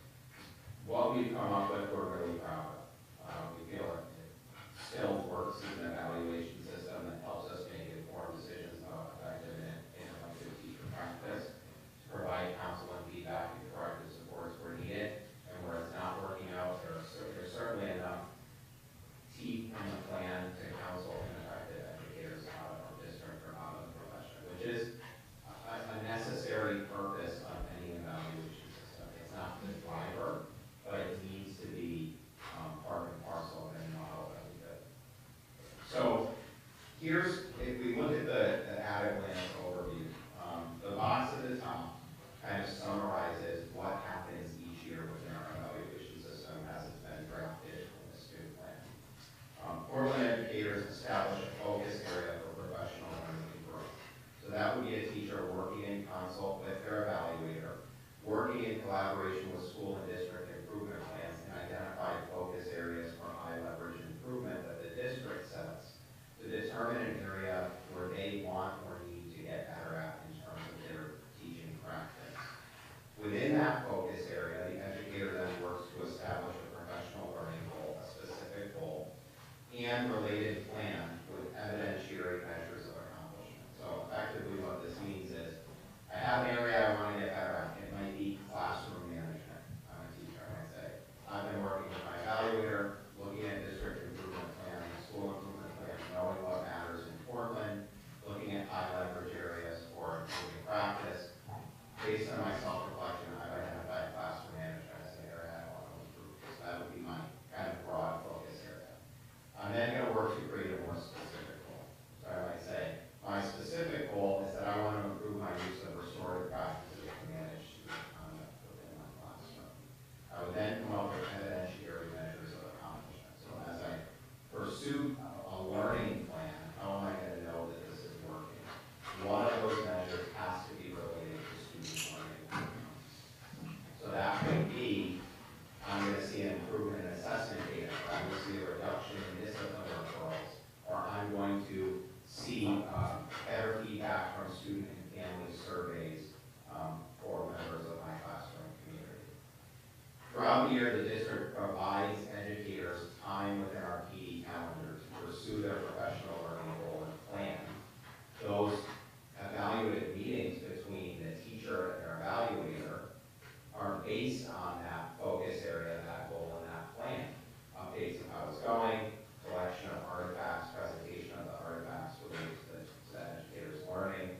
What we've come up with, we're really proud of. We feel it still works as an evaluation system that helps us make informed decisions about effective and ineffective teacher practice, to provide counsel and feedback and corrective supports where needed, and where it's not working out, there's certainly enough teeth in the plan to counsel ineffective educators out of our district or out of the profession, which is a necessary purpose of any evaluation system. It's not the driver, but it needs to be part and parcel of any model that we do. So here's, if we look at the at-a-glance overview, the box at the top kind of summarizes what happens each year within our evaluation system as it's been drafted in the student plan. Portland educators establish a focus area for professional learning and growth. So that would be a teacher working in consult with their evaluator, working in collaboration with school and district improvement plans, and identify focus areas for high leverage improvement that the district sets to determine an area where they want or need to get better at in terms of their teaching practice. Within that focus area, the educator then works to establish a professional learning goal, a specific goal, and related plan with evidentiary measures of accomplishment. So effectively what this means is, I have an area I want to get better at. It might be classroom management. I'm a teacher, I might say. I've been working with my evaluator, looking at district improvement plan, school improvement plan, knowing what matters in Portland, looking at high leverage areas for improving practice. Based on my self-reflection, I've identified classroom management as an area I want to improve. So that would be my kind of broad focus area. I'm then going to work to create a more specific goal. So I might say, my specific goal is that I want to improve my use of restorative practices to manage student conduct within my classroom. I would then come up with evidentiary measures of accomplishment. So as I pursue a learning plan, how am I going to know that this is working? One of those measures has to be related to student learning outcomes. So that could be, I'm going to see an improvement in assessment data, or I'm going to see a reduction in discipline referrals, or I'm going to see better feedback from student and family surveys for members of my classroom community. Throughout the year, the district provides educators time within our PD calendar to pursue their professional learning goal and plan. Those evaluative meetings between the teacher and their evaluator are based on that focus area, that goal, and that plan. Updates of how it's going, collection of artifacts, presentation of the artifacts related to the educator's learning,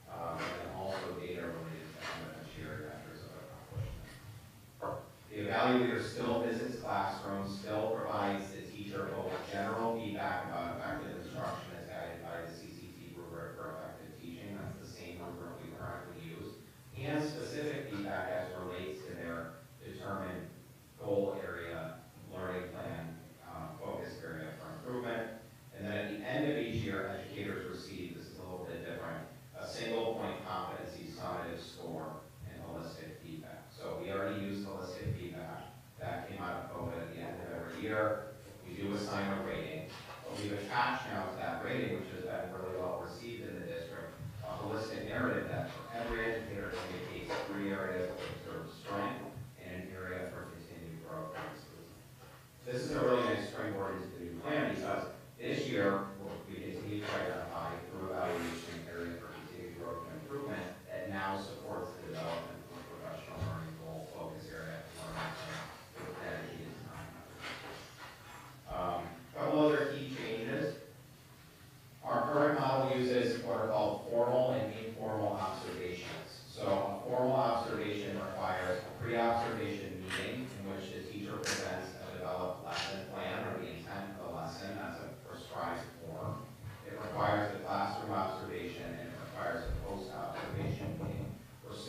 and then also data related to evidentiary measures of accomplishment. The evaluator still visits classrooms, still provides the teacher both general feedback about effective instruction as guided by the CCT rubric for effective teaching. That's the same rubric we currently use, and specific feedback as relates to their determined goal area, learning plan, focus area for improvement. And then at the end of each year, educators receive, this is a little bit different, a single point competency summative score and holistic feedback. So we already used holistic feedback. That came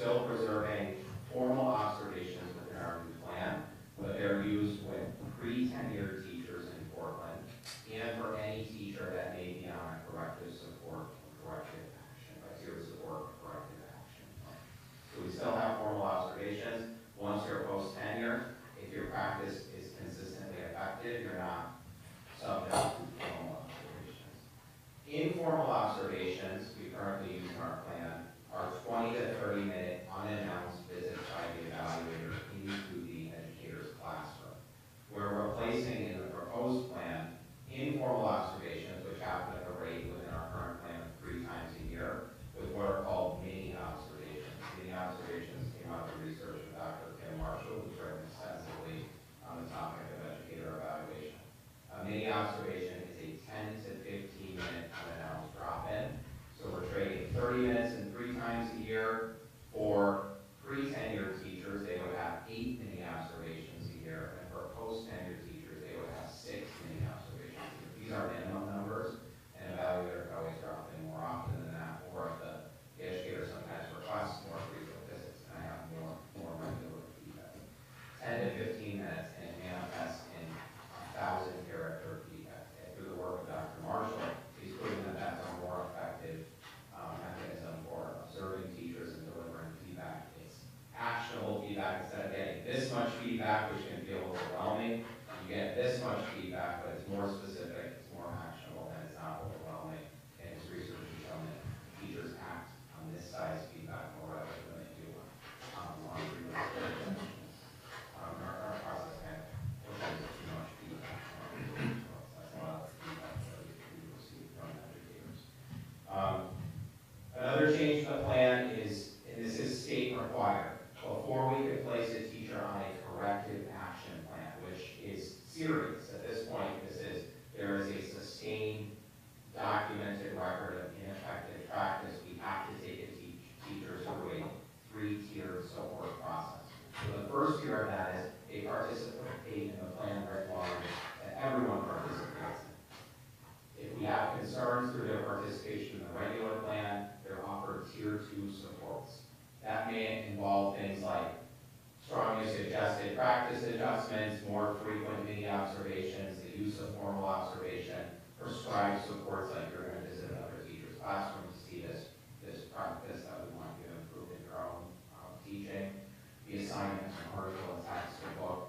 still preserving formal observations within our new plan, but they're used with pre-tenured teachers in Portland and for any teacher that may be on a corrective support or corrective action, a tiered support or corrective action plan. So we still have formal observations. Once you're post-tenure, if your practice is consistently effective, you're not subject to formal observations. Informal observations we currently use in our plan are 20 to 30 minute unannounced visits by the evaluator into the educator's classroom. We're replacing in the proposed plan informal observations, which happen at a rate within our current plan of 3 times a year, with what are called mini observations. Mini observations came out of the research of Dr. Kim Marshall, who's written extensively on the topic of educator evaluation. A mini observation is a 10 to 15 minute unannounced drop-in. So we're trading 30 minutes and 3 times a year. For pre-tenured teachers, they would have 8 mini observations a year, and for post-tenured teachers, they would have 6 mini observations a year. These are minimum numbers, and evaluator could always drop in more often than that, or if the educator sometimes requests more frequent visits, and I have more regular feedback. 10 to 15 minutes, and it manifests in 1,000 character feedback. And through the work of Dr. Marshall, he's proven that that's a more effective mechanism for observing teachers and delivering feedback. It's actionable feedback instead of getting this much feedback, which can feel overwhelming. You get this much feedback, but it's more specific, it's more actionable, and it's not overwhelming. And his research has shown that teachers act on this size feedback more readily than they do on longer questions. Our process kind of pushes too much feedback. That's a lot of feedback that we receive from educators. Another change to the plan is, and this is state required, before we could place a teacher on a corrective action plan, which is serious. At this point, there is a sustained, documented record of ineffective practice. We have to take a teacher through a 3-tiered support process. So the first tier of that is they participate in the plan right line that everyone participates in. If we have concerns through their participation in the regular plan, they're offered tier 2 supports. That may involve things like strongly suggested practice adjustments, more frequent mini observations, the use of formal observation, prescribed supports like you're going to visit another teacher's classroom to see this practice that we want you to improve in your own teaching, the assignment of an article, a text, or book,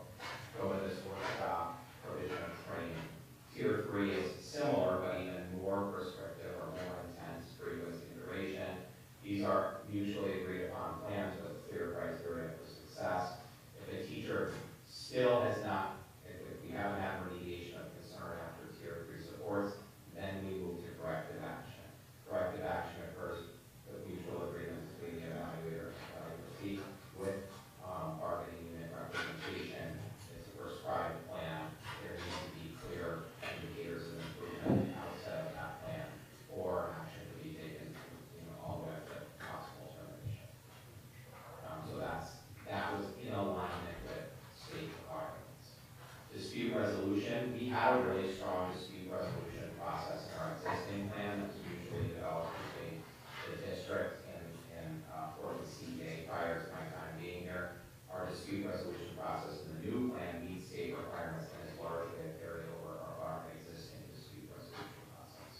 go to this workshop, provision of training. Tier 3 is similar, but even more prescriptive or more intense, frequency and duration. These are mutually agreed upon plans with clear criteria for success. If a teacher still has not, if we haven't had remediation of concern after tier 3 supports, then we move to corrective action. Corrective action occurs with mutual agreement between the evaluator and evaluatee with bargaining unit representation. It's a prescribed plan. There needs to be clear indicators of improvement outside of that plan, or action to be taken, all the way up to possible termination. So that was in alignment with state requirements. Dispute resolution, we had a really strong dispute resolution process in our existing plan that was mutually developed between the district and Portland CEA prior to my time being here. Our dispute resolution process in the new plan meets state requirements and is largely a carryover of our existing dispute resolution process.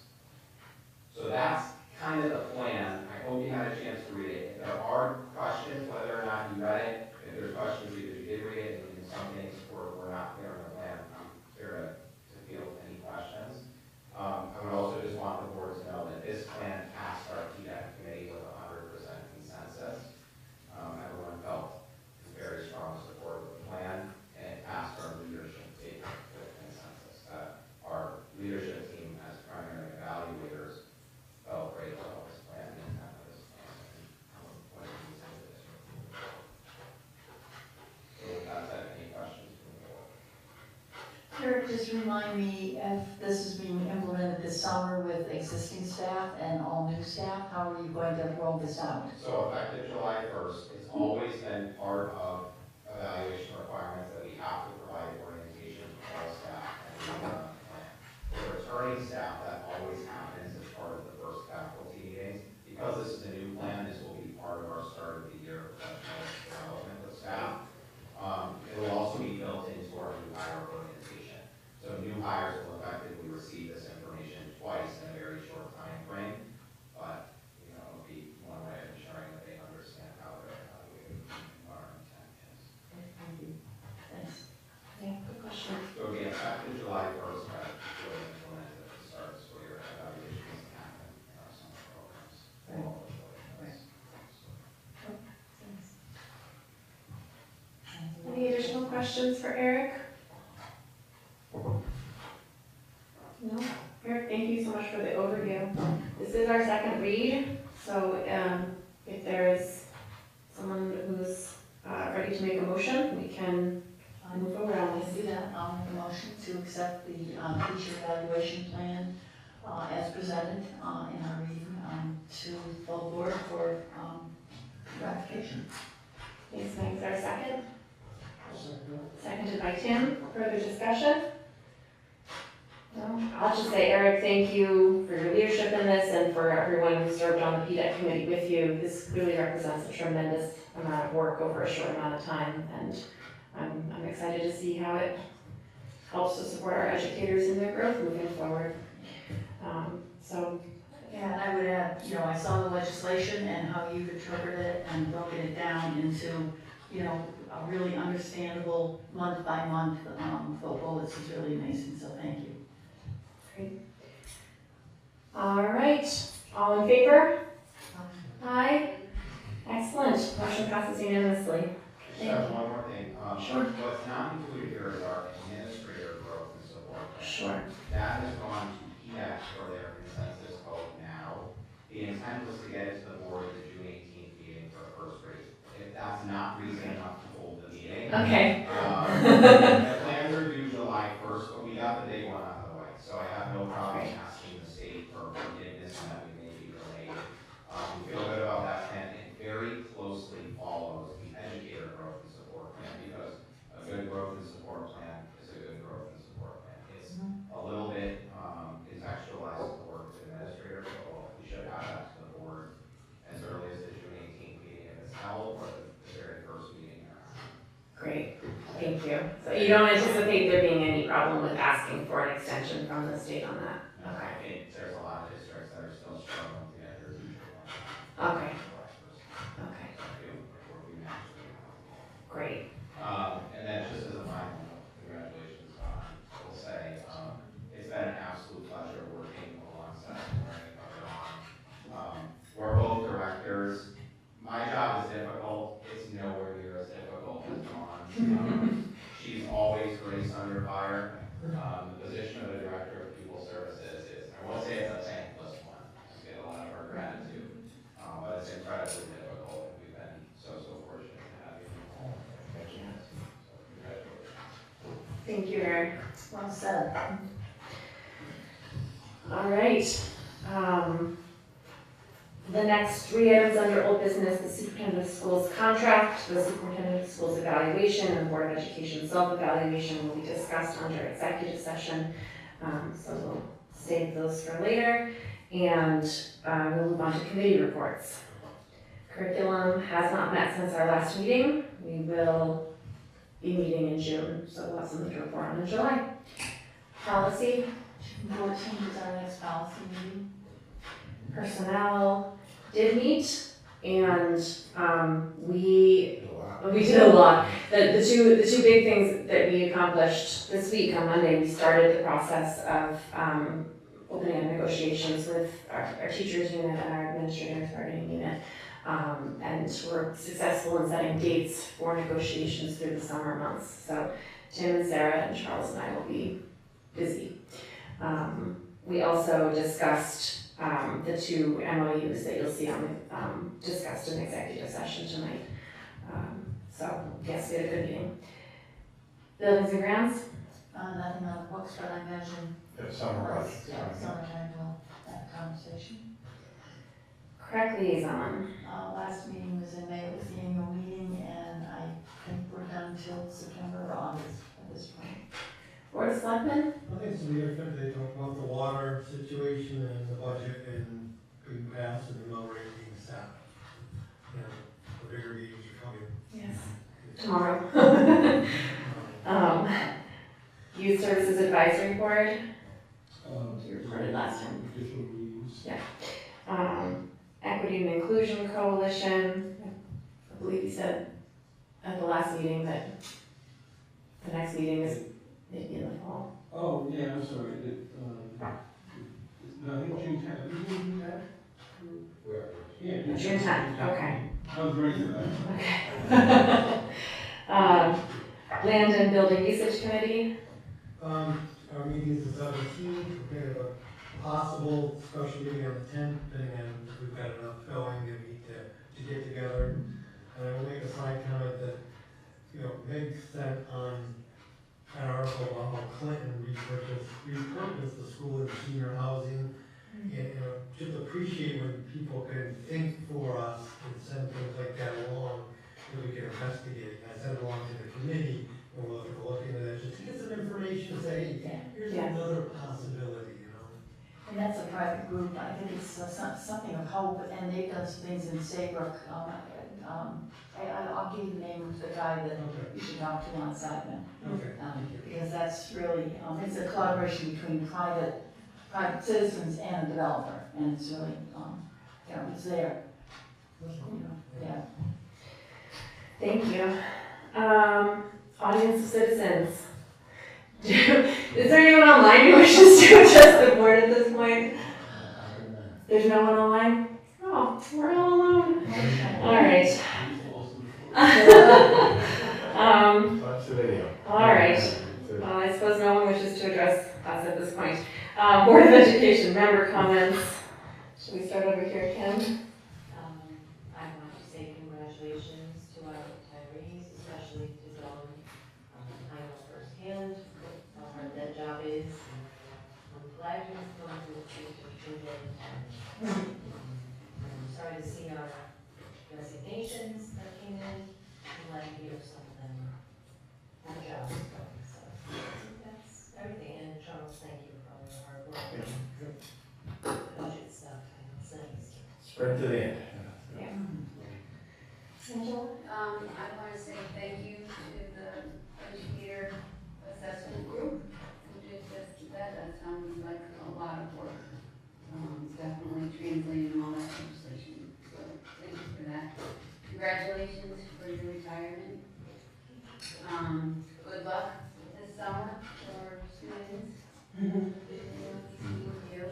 So that's kind of the plan. I hope you had a chance to read it. If there are questions, whether or not you read it, if there's questions because you did read it and some things were not clear in the plan, I'm here to field any questions. I would also just want the board to know that this plan passed our TDEC committee with 100% consensus. Everyone felt very strong support of the plan, and it passed our leadership team with consensus. Our leadership team as primary evaluators felt great about this plan and intent of this plan and what it means to the district. So with that said, any questions from the board?
Eric, just remind me if this is being implemented this summer with existing staff and all new staff, how are you going to roll this out?
So effective July 1st, it's always been part of evaluation requirements that we have to provide orientation to all staff and we run the plan. For returning staff, that always happens as part of the first faculty meetings. Because this is a new plan, this will be part of our start of the year
questions for Eric? No? Eric, thank you so much for the overview. This is our second read, so if there is someone who's ready to make a motion, we can move forward on
I'll
this.
do that. I'll make a motion to accept the teacher evaluation plan as presented in our reading to the board for ratification.
Thanks, Mike. Is there a second? Seconded by Tim. Further discussion? No? I'll just say, Eric, thank you for your leadership in this and for everyone who served on the PDEC committee with you. This really represents a tremendous amount of work over a short amount of time, and I'm excited to see how it helps to support our educators in their growth moving forward.
Yeah, and I would add, I saw the legislation and how you've interpreted it and broken it down into, a really understandable month by month bullets is really amazing, so thank you.
Great. All right, all in favor? Aye. Excellent, motion passes unanimously.
Just have one more thing.
Sure.
What's not included here is our administrator growth and support plan.
Sure.
That has gone to PDEC for their consensus vote now. The intent was to get it to the board at the June 18th meeting for a first read. If that's not reason enough to hold the meeting.
Okay.
The plans are due July 1st, but we got the big one out of the way. So I have no problem asking the state for forgiveness and that we may be delayed. We feel good about that plan. It very closely follows the educator growth and support plan because a good growth and support plan is a good growth and support plan. It's a little bit contextualized to work with administrators, so we should have that to the board as early as the June 18th meeting if it's held or the very first meeting thereafter.
Great, thank you. So you don't anticipate there being any problem with asking for an extension from the state on that?
No, I think there's a lot of districts that are still struggling to get their usual one.
Okay. Okay, great.
And then just as a final note, congratulations on, we'll say, it's been an absolute pleasure working alongside Mary and Dawn. We're both directors. My job is difficult. It's nowhere near as difficult as Dawn's. She's always grace under fire. The position of the director of pupil services is, I won't say it's a thankless one. I get a lot of our gratitude. But it's incredibly difficult, and we've been so fortunate to have you.
Thank you.
So congratulations.
Thank you, Eric.
Well said.
All right. The next 3 items under old business, the superintendent of schools contract, the superintendent of schools evaluation, and Board of Education self-evaluation will be discussed under executive session. So we'll save those for later. And we'll move on to committee reports. Curriculum has not met since our last meeting. We will be meeting in June, so we'll have something to report on in July. Policy.
June 14th is our next policy meeting.
Personnel did meet, and we did a lot. The two big things that we accomplished this week on Monday, we started the process of opening up negotiations with our teachers unit and our administrators bargaining unit, and we're successful in setting dates for negotiations through the summer months. So Tim and Sarah and Charles and I will be busy. We also discussed the 2 MOUs that you'll see on discussed in executive session tonight. So yes, we had a good meeting. Buildings and grounds?
Nothing on the books, but I imagine.
Summer
Summertime we'll have a conversation.
Correct liaison.
Last meeting was in May, it was the annual meeting, and I think we're done till September or August at this point.
Board of Selectmen?
I think some leadership, they talked about the water situation and the budget and being passed and the mill rate being set. And the bigger meetings are coming.
Yes. Tomorrow. Youth Services Advisory Board? You reported last time.
Additional meetings.
Equity and Inclusion Coalition. I believe you said at the last meeting that the next meeting is maybe in the fall.
Oh, yeah, I'm sorry. No, I think June 10th. Is it June 10th?
Where?
Yeah.
June 10th, okay.
I was ready for that.
Okay. Land Superintendent Building Usage Committee.
Our meeting is the 17th, we're gonna have a possible special meeting on the 10th, depending on if we've got enough going and we need to get together. And I will make a side comment that, Meg sent on an article about how Clinton repurposed the school in senior housing. And, just appreciate when people can think for us and send things like that along, that we can investigate. I sent it along to the committee, and we'll have to look into that, just to get some information, to say, hey, here's another possibility,
And that's a private group, I think it's something of hope, and they've done some things in Saybrook. I'll give you the name of the guy that you should talk to on Sidemen.
Okay.
Because that's really, it's a collaboration between private citizens and a developer, and it's really, it's there. Yeah.
Thank you. Audience of citizens. Is there anyone online who wishes to address the board at this point? There's no one online? Oh, we're all alone. All right.
Watch the video.
All right. Well, I suppose no one wishes to address us at this point. Board of Education member comments. Should we start over here, Kim?
I want to say congratulations to our retirees, especially to Dawn. I know firsthand how hard that job is. I'm glad you're going through the change. I'm sorry to see our resignations that came in. I'm glad to hear some of them have jobs going. So I think that's everything. And Charles, thank you for all your hard work. Budget stuff, I know it's nice.
Sprint to the end.
Yeah. Angela?
I want to say thank you to the educator assessment group who did just that. That sounds like a lot of work. Definitely translating all that legislation. So thank you for that. Congratulations for your retirement. Good luck this summer for students. Thank you.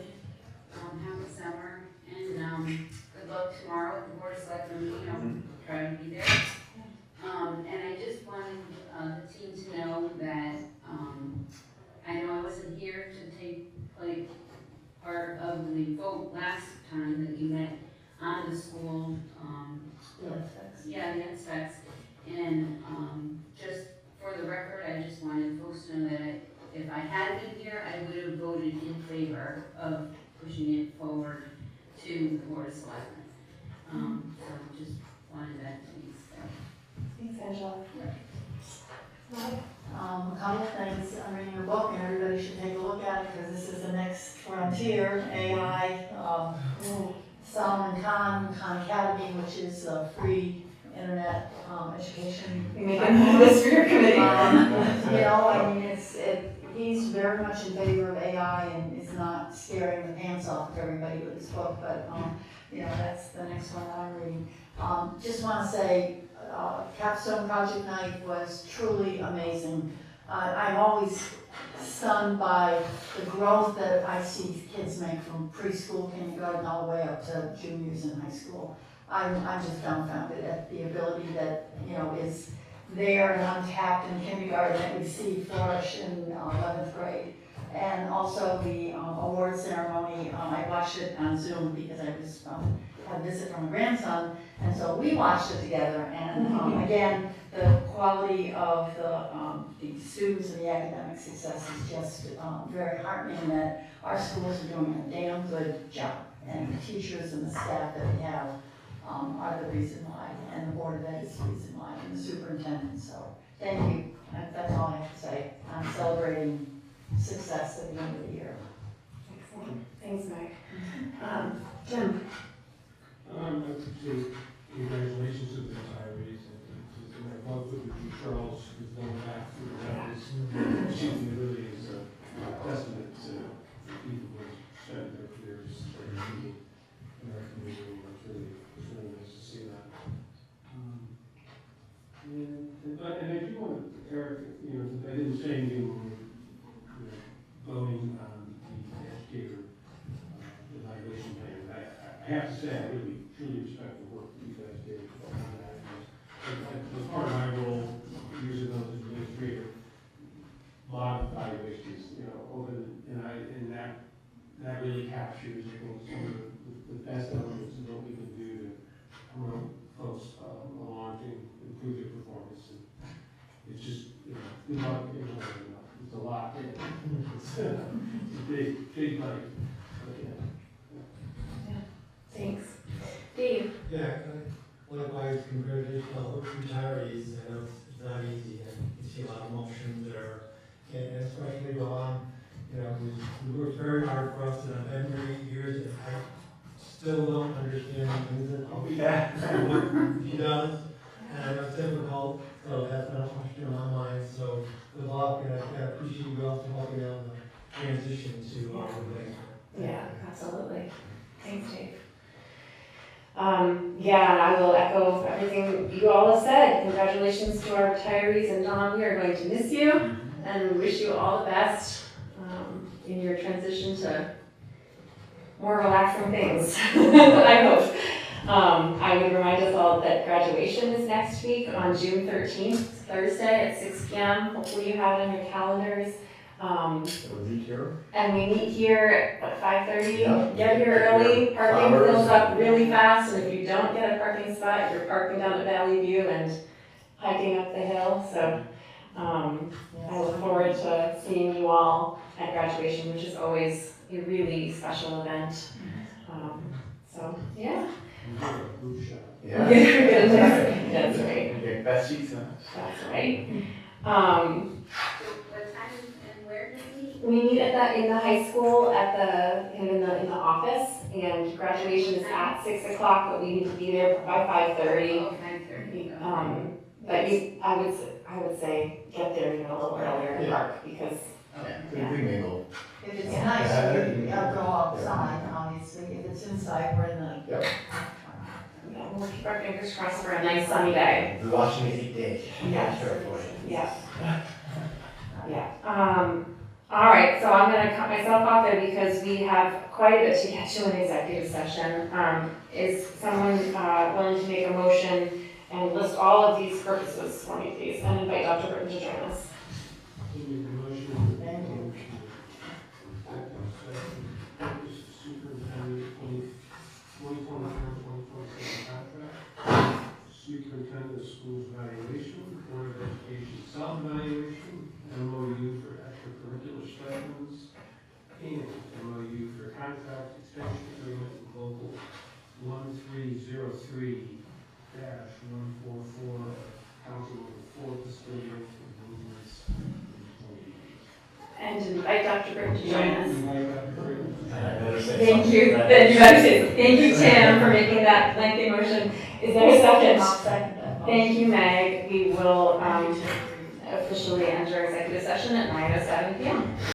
Happy summer, and good luck tomorrow at the Board of Selectmen meeting. I'll try to be there. And I just wanted the team to know that I know I wasn't here to take part of the vote last time that you met on the school. The aspects. And just for the record, I just wanted folks to know that if I had been here, I would have voted in favor of pushing it forward to the Board of Selectmen. So just wanted that to be said.
Thanks, Angela.
A couple things, I'm reading your book and everybody should take a look at it because this is the next frontier, AI. Solomon Khan Academy, which is a free internet education.
You making this for your committee?
He's very much in favor of AI and is not scaring the pants off of everybody with his book, but that's the next one that I'm reading. Just want to say, Capstone Project Night was truly amazing. I'm always stunned by the growth that I see kids make from preschool, kindergarten, all the way up to juniors in high school. I'm just dumbfounded at the ability that, is there and untapped in kindergarten that we see flourish in 11th grade. And also the award ceremony, I watched it on Zoom because I was had a visit from a grandson, and so we watched it together. And again, the quality of the students and the academic success is just very heartening that our schools are doing a damn good job, and the teachers and the staff that we have are the reason why, and the Board of Ed is the reason why, and the superintendent. So thank you. That's all I have to say. I'm celebrating success at the end of the year.
Excellent. Thanks, Meg. Jim?
I would say congratulations to the retirees, and my love with you, Charles, is going back through the records. It really is a testament to the people who have spent their careers in our community. It's really nice to see that. And I do want to, Eric, I didn't say anything when we were voting on the educator evaluation plan. I have to say, I really truly respect the work that you guys did on that. As part of my role years ago as administrator, it's just, you know, good luck, everyone, it's a lot. It's a big night, but yeah.
Thanks. Dave?
Yeah, likewise, congratulations to all the retirees. I know it's not easy, and you see a lot of emotions there. And especially Dawn, you know, who worked very hard for us, and I've been here 8 years, and I still don't understand things that what she does. And I know it's difficult, so that's been a question on my mind. So good luck, and I appreciate you also helping out in the transition to our thing.
Yeah, absolutely. Thanks, Dave. Yeah, I will echo everything you all have said. Congratulations to our retirees, and Don, we are going to miss you and wish you all the best in your transition to more relaxing things, I hope. I would remind us all that graduation is next week on June 13th, Thursday at 6 p.m. Hopefully you have it on your calendars.
We'll meet here.
And we meet here at 5:30.
Yep.
Get here early. Parking
Flowers.
fills up really fast, and if you don't get a parking spot, you're parking down at Valley View and hiking up the hill. So I look forward to seeing you all at graduation, which is always a really special event. So yeah.
Group shot.
Yeah.
That's right.
Okay, best seats in.
That's right.
What time and where does it meet?
We meet in the high school in the office, and graduation is at 6 o'clock, but we need to be there by 5:30.
Oh, 9:30.
But I would say get there even a little earlier in the park, because
We mingle.
If it's
Yeah.
nice, we go outside, obviously. If it's inside, we're in the.
Yep.
yeah, we'll keep our fingers crossed for a nice sunny day.
We're watching it 8 days.
Yes.
Carefully.
Yeah. Yeah. All right, so I'm gonna cut myself off there because we have quite a bit to get to in executive session. Is someone willing to make a motion and list all of these purposes for me, please, and invite Dr. Britton to join us?
Thank you.
Thank you.
Superintendent 2024-2027 contract, superintendent of schools evaluation, board of education self-evaluation, MOU for extracurricular stipends, and MOU for contract extension agreement with local 1303-144, council of 4 fiscal year for movements.
And invite Dr. Britton to join us.
I better say
Thank
something.
you. Then you better say, thank you, Tim, for making that lengthy motion. Is there a second?
I'll second that.
Thank you, Meg. We will officially enter executive session at 9:07 p.m.